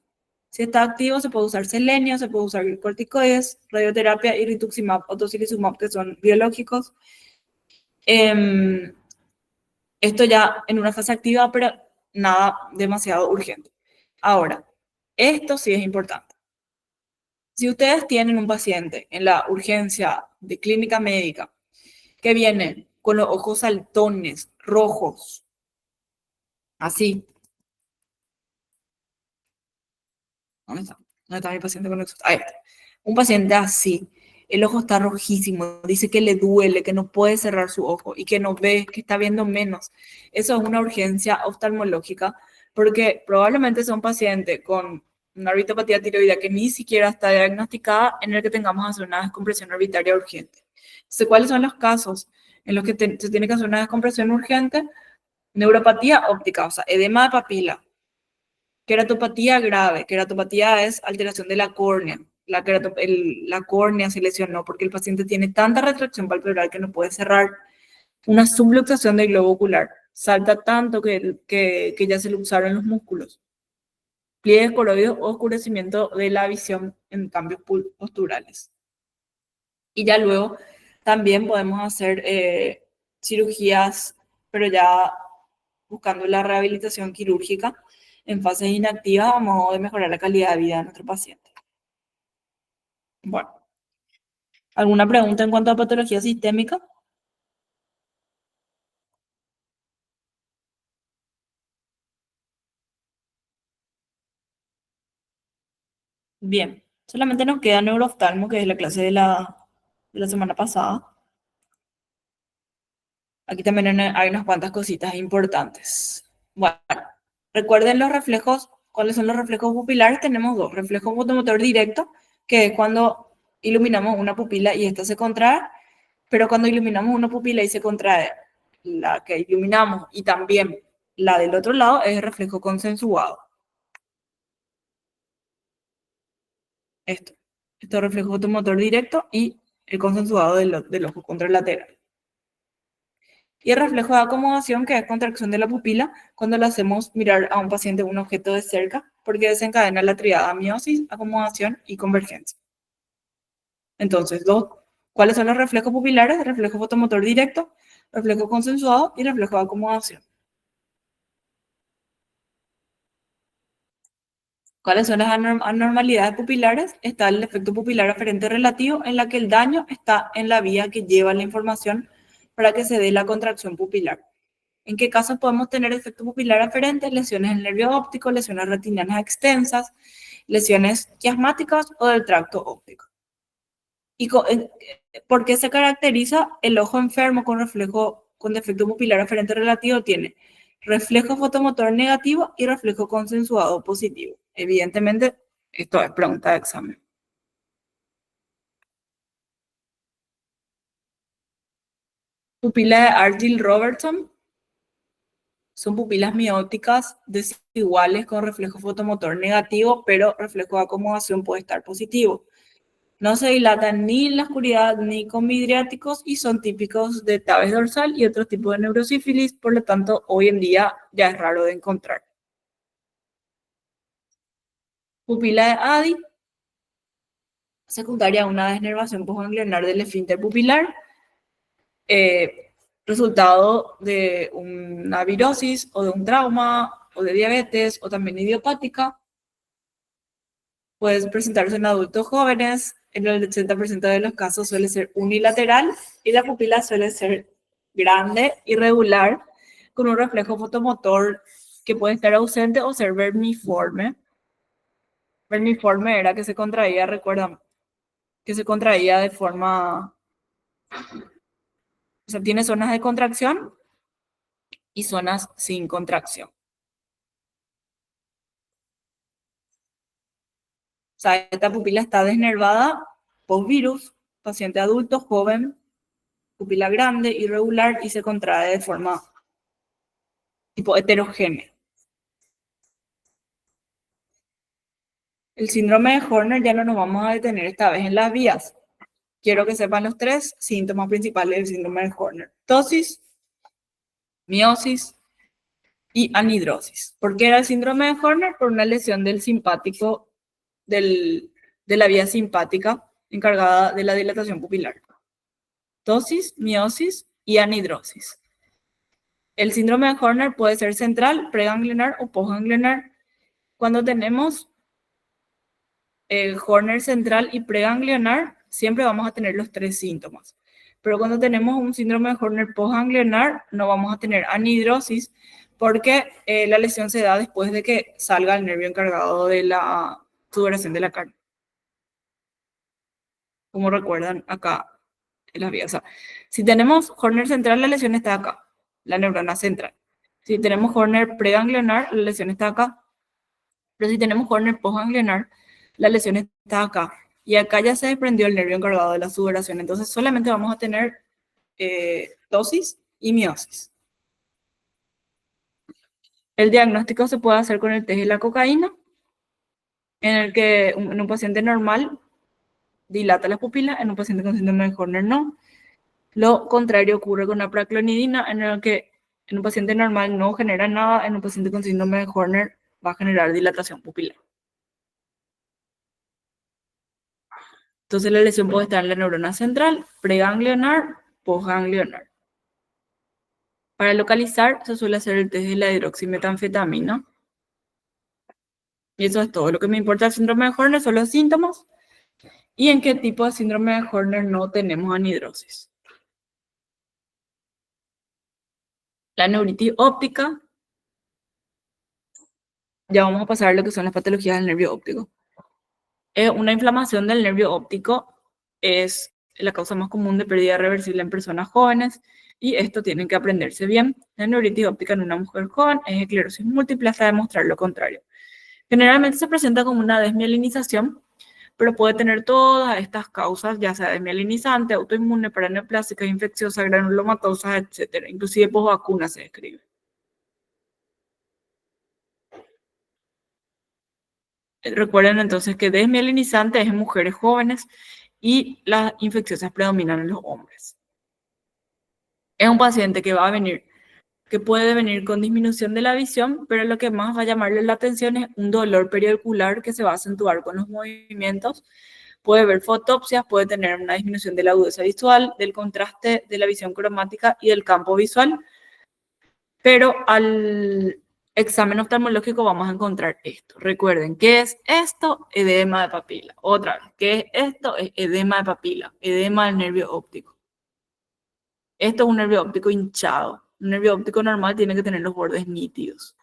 Si está activo, se puede usar selenio, se puede usar corticoides, radioterapia y rituximab o tocilizumab, que son biológicos. Esto ya en una fase activa, pero nada demasiado urgente. Ahora, esto sí es importante. Si ustedes tienen un paciente en la urgencia de clínica médica que viene con los ojos saltones, rojos, así. ¿Dónde está? ¿Dónde está mi paciente con ojos? Ahí está. Un paciente así, el ojo está rojísimo, dice que le duele, que no puede cerrar su ojo y que no ve, que está viendo menos. Eso es una urgencia oftalmológica porque probablemente sea un paciente con una orbitopatía tiroidea que ni siquiera está diagnosticada en el que tengamos que hacer una descompresión orbitaria urgente. Entonces, ¿cuáles son los casos en los que se tiene que hacer una descompresión urgente? Neuropatía óptica, o sea, edema de papila. Queratopatía grave. Queratopatía es alteración de la córnea. La córnea se lesionó porque el paciente tiene tanta retracción palpebral que no puede cerrar. Una subluxación del globo ocular. Salta tanto que ya se luxaron los músculos. Pliegues coroides o oscurecimiento de la visión en cambios posturales. Y ya luego también podemos hacer cirugías, pero ya buscando la rehabilitación quirúrgica en fases inactivas a modo de mejorar la calidad de vida de nuestro paciente. Bueno, ¿alguna pregunta en cuanto a patología sistémica? Bien, solamente nos queda neurooftalmo, que es la clase de la semana pasada. Aquí también hay unas cuantas cositas importantes. Bueno, recuerden los reflejos. ¿Cuáles son los reflejos pupilares? Tenemos dos. Reflejo fotomotor directo, que es cuando iluminamos una pupila y esta se contrae, pero cuando iluminamos una pupila y se contrae la que iluminamos y también la del otro lado es el reflejo consensuado. Esto es reflejo fotomotor directo y el consensuado del ojo contralateral. Y el reflejo de acomodación, que es contracción de la pupila cuando le hacemos mirar a un paciente un objeto de cerca, porque desencadena la tríada miosis, acomodación y convergencia. Entonces, ¿cuáles son los reflejos pupilares? Reflejo fotomotor directo, reflejo consensuado y reflejo de acomodación. ¿Cuáles son las anormalidades pupilares? Está el efecto pupilar aferente relativo, en la que el daño está en la vía que lleva la información para que se dé la contracción pupilar. ¿En qué casos podemos tener efecto pupilar aferente? Lesiones del nervio óptico, lesiones retinianas extensas, lesiones quiasmáticas o del tracto óptico. ¿Y por qué se caracteriza el ojo enfermo con defecto pupilar aferente relativo? Tiene reflejo fotomotor negativo y reflejo consensuado positivo. Evidentemente, esto es pregunta de examen. Pupila de Argyll-Robertson. Son pupilas mióticas desiguales con reflejo fotomotor negativo, pero reflejo de acomodación puede estar positivo. No se dilatan ni en la oscuridad ni con midriáticos y son típicos de tabes dorsal y otros tipos de neurosífilis, por lo tanto, hoy en día ya es raro de encontrar. Pupila de Addy, secundaria a una denervación postganglionar del esfínter pupilar, eh, resultado de una virosis o de un trauma o de diabetes o también idiopática. Puede presentarse en adultos jóvenes, en el 80% de los casos suele ser unilateral y la pupila suele ser grande, irregular, con un reflejo fotomotor que puede estar ausente o ser vermiforme. Vermiforme era que se contraía, recuerdan, que se contraía de forma, o sea, tiene zonas de contracción y zonas sin contracción. O sea, esta pupila está desnervada post-virus, paciente adulto, joven, pupila grande, irregular y se contrae de forma tipo heterogénea. El síndrome de Horner ya no nos vamos a detener esta vez en las vías. Quiero que sepan los tres síntomas principales del síndrome de Horner: ptosis, miosis y anhidrosis. ¿Por qué era el síndrome de Horner? Por una lesión del simpático, de la vía simpática encargada de la dilatación pupilar. Ptosis, miosis y anhidrosis. El síndrome de Horner puede ser central, preganglionar o postganglionar. Cuando tenemos Horner central y preganglionar, siempre vamos a tener los tres síntomas. Pero cuando tenemos un síndrome de Horner postganglionar, no vamos a tener anhidrosis porque la lesión se da después de que salga el nervio encargado de la sudoración de la carne. Como recuerdan acá en las vías. O sea, si tenemos Horner central, la lesión está acá, la neurona central. Si tenemos Horner preganglionar, la lesión está acá. Pero si tenemos Horner postganglionar, la lesión está acá. Y acá ya se desprendió el nervio encargado de la sudoración. Entonces solamente vamos a tener ptosis y miosis. El diagnóstico se puede hacer con el test de la cocaína, en el que en un paciente normal dilata las pupilas, en un paciente con síndrome de Horner no. Lo contrario ocurre con la praclonidina, en el que en un paciente normal no genera nada, en un paciente con síndrome de Horner va a generar dilatación pupilar. Entonces la lesión puede estar en la neurona central, preganglionar, postganglionar. Para localizar se suele hacer el test de la hidroximetanfetamina. Y eso es todo. Lo que me importa del síndrome de Horner son los síntomas y en qué tipo de síndrome de Horner no tenemos anhidrosis. La neuritis óptica. Ya vamos a pasar a lo que son las patologías del nervio óptico. Una inflamación del nervio óptico es la causa más común de pérdida reversible en personas jóvenes y esto tienen que aprenderse bien. La neuritis óptica en una mujer joven es esclerosis múltiple hasta demostrar lo contrario. Generalmente se presenta como una desmielinización, pero puede tener todas estas causas, ya sea desmielinizante, autoinmune, paraneoplásica, infecciosa, granulomatosa, etc. Inclusive posvacuna se describe. Recuerden entonces que desmielinizante es en mujeres jóvenes y las infecciosas predominan en los hombres. Es un paciente que va a venir, que puede venir con disminución de la visión, pero lo que más va a llamarle la atención es un dolor periocular que se va a acentuar con los movimientos. Puede ver fotopsias, puede tener una disminución de la agudeza visual, del contraste de la visión cromática y del campo visual, pero al examen oftalmológico vamos a encontrar esto. Recuerden, ¿qué es esto? Edema de papila. Otra vez, ¿qué es esto? Es edema de papila, edema del nervio óptico. Esto es un nervio óptico hinchado. Un nervio óptico normal tiene que tener los bordes nítidos.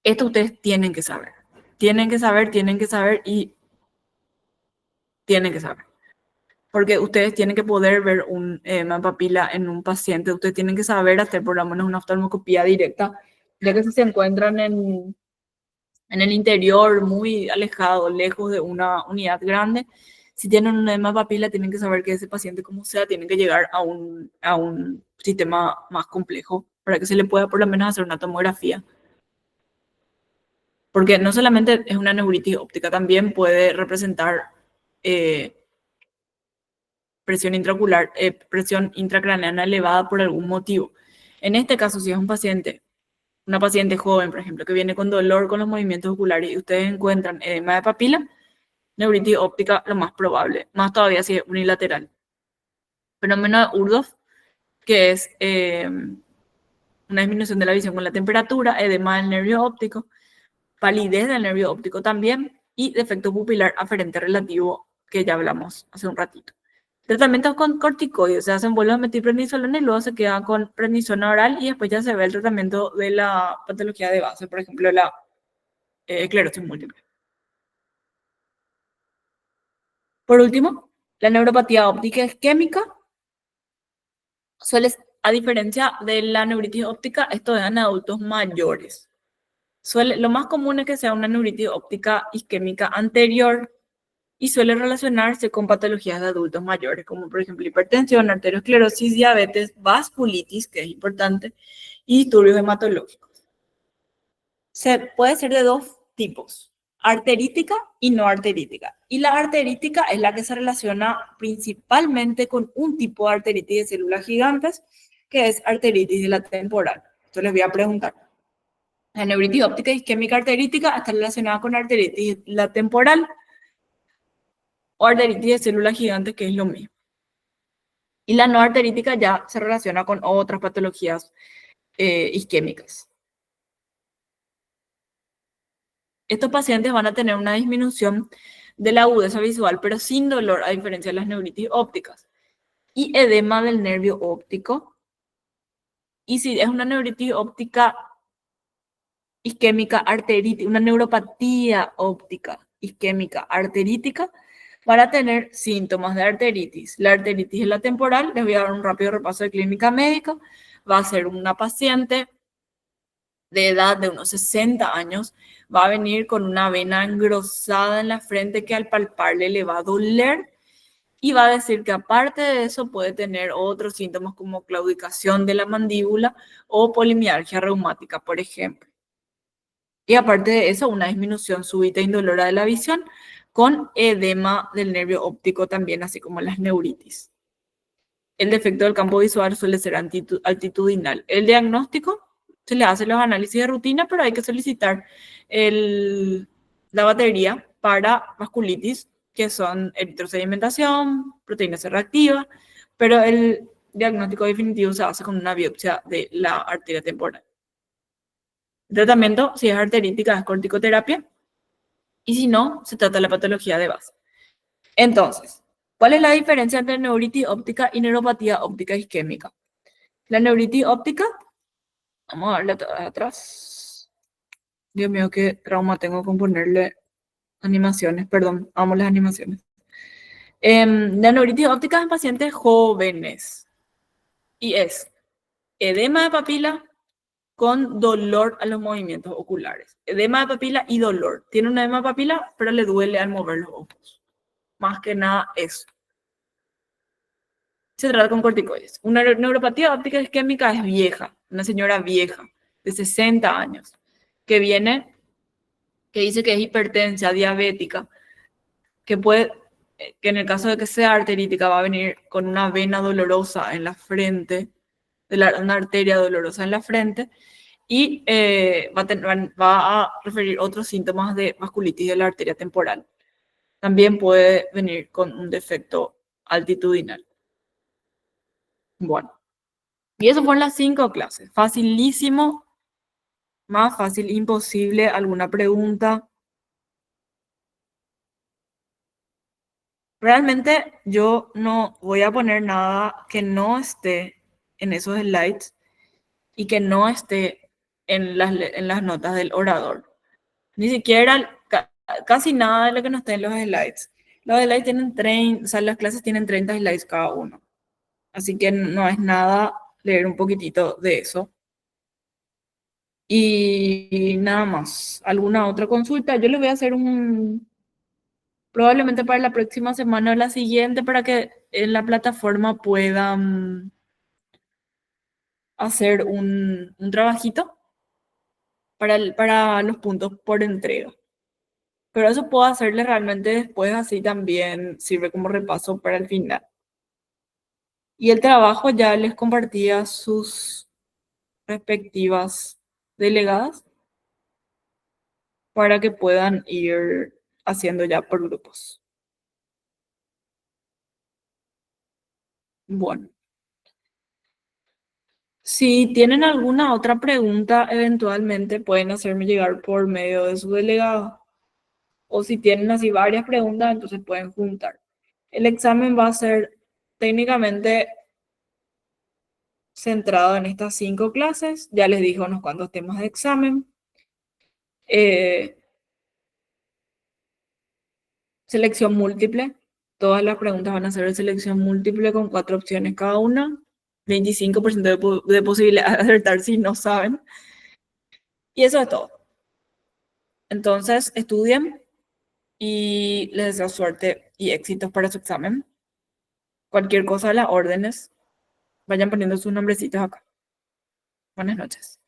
Esto ustedes tienen que saber. Tienen que saber, tienen que saber y tienen que saber. Porque ustedes tienen que poder ver un edema de papila en un paciente. Ustedes tienen que saber hacer por lo menos una oftalmoscopía directa, ya que si se encuentran en el interior, muy alejado, lejos de una unidad grande, si tienen un edema de papila, tienen que saber que ese paciente, como sea, tiene que llegar a un sistema más complejo para que se le pueda por lo menos hacer una tomografía. Porque no solamente es una neuritis óptica, también puede representar presión intraocular, presión intracraneana elevada por algún motivo. En este caso, si es un paciente una paciente joven, por ejemplo, que viene con dolor con los movimientos oculares y ustedes encuentran edema de papila, neuritis óptica lo más probable, más todavía si es unilateral. Fenómeno de Urdoff, que es una disminución de la visión con la temperatura, edema del nervio óptico, palidez del nervio óptico también y defecto pupilar aferente relativo que ya hablamos hace un ratito. Tratamientos con corticoides, se hacen vuelos de metilprednisolona y luego se queda con prednisona oral y después ya se ve el tratamiento de la patología de base, por ejemplo, la esclerosis múltiple. Por último, la neuropatía óptica isquémica suele, a diferencia de la neuritis óptica, esto es en adultos mayores. Lo más común es que sea una neuritis óptica isquémica anterior y suele relacionarse con patologías de adultos mayores, como por ejemplo hipertensión, arteriosclerosis, diabetes, vasculitis, que es importante, y disturbios hematológicos. Puede ser de dos tipos, arterítica y no arterítica. Y la arterítica es la que se relaciona principalmente con un tipo de arteritis de células gigantes, que es arteritis de la temporal. Entonces les voy a preguntar. La neuritis óptica isquémica arterítica está relacionada con arteritis de la temporal o arteritis de células gigantes, que es lo mismo. Y la no arterítica ya se relaciona con otras patologías isquémicas. Estos pacientes van a tener una disminución de la agudeza visual, pero sin dolor, a diferencia de las neuritis ópticas. Y edema del nervio óptico. Y si es una neuritis óptica isquémica arterítica, una neuropatía óptica isquémica arterítica, para tener síntomas de arteritis. La arteritis es la temporal, les voy a dar un rápido repaso de clínica médica. Va a ser una paciente de edad de unos 60 años, va a venir con una vena engrosada en la frente que al palparle le va a doler y va a decir que aparte de eso puede tener otros síntomas como claudicación de la mandíbula o polimialgia reumática, por ejemplo. Y aparte de eso, una disminución súbita e indolora de la visión con edema del nervio óptico también, así como las neuritis. El defecto del campo visual suele ser altitudinal. El diagnóstico, se le hace los análisis de rutina, pero hay que solicitar la batería para vasculitis, que son eritrosedimentación, proteína C reactiva, pero el diagnóstico definitivo se hace con una biopsia de la arteria temporal. El tratamiento, si es arterítica, es corticoterapia, y si no, se trata de la patología de base. Entonces, ¿cuál es la diferencia entre neuritis óptica y neuropatía óptica isquémica? La neuritis óptica, vamos a darle atrás. Dios mío, qué trauma tengo con ponerle animaciones, perdón, amo las animaciones. La neuritis óptica es en pacientes jóvenes y es edema de papila con dolor a los movimientos oculares. Edema de papila y dolor. Tiene un edema de papila, pero le duele al mover los ojos. Más que nada eso. Se trata con corticoides. Una neuropatía óptica isquémica es vieja, una señora vieja, de 60 años, que viene, que dice que es hipertensa, diabética, que en el caso de que sea arterítica va a venir con una vena dolorosa en la frente, una arteria dolorosa en la frente, y va a referir otros síntomas de vasculitis de la arteria temporal. También puede venir con un defecto altitudinal. Bueno, y eso fueron las 5 clases. Facilísimo, más fácil imposible. ¿Alguna pregunta? Realmente yo no voy a poner nada que no esté en esos slides y que no esté en las notas del orador. Ni siquiera, casi nada de lo que no esté en los slides. Los slides tienen 30, o sea, las clases tienen 30 slides cada uno. Así que no es nada leer un poquitito de eso. Y nada más. ¿Alguna otra consulta? Yo les voy a hacer probablemente para la próxima semana o la siguiente, para que en la plataforma puedan hacer un trabajito para los puntos por entrega. Pero eso puedo hacerle realmente después, así también sirve como repaso para el final. Y el trabajo ya les compartía sus respectivas delegadas para que puedan ir haciendo ya por grupos. Bueno, si tienen alguna otra pregunta, eventualmente pueden hacerme llegar por medio de su delegado. O si tienen así varias preguntas, entonces pueden juntar. El examen va a ser técnicamente centrado en estas 5 clases. Ya les dije unos cuantos temas de examen. Selección múltiple. Todas las preguntas van a ser de selección múltiple con 4 opciones cada una. 25% de posibilidad de acertar si no saben. Y eso es todo. Entonces, estudien y les deseo suerte y éxitos para su examen. Cualquier cosa, las órdenes. Vayan poniendo sus nombrecitos acá. Buenas noches.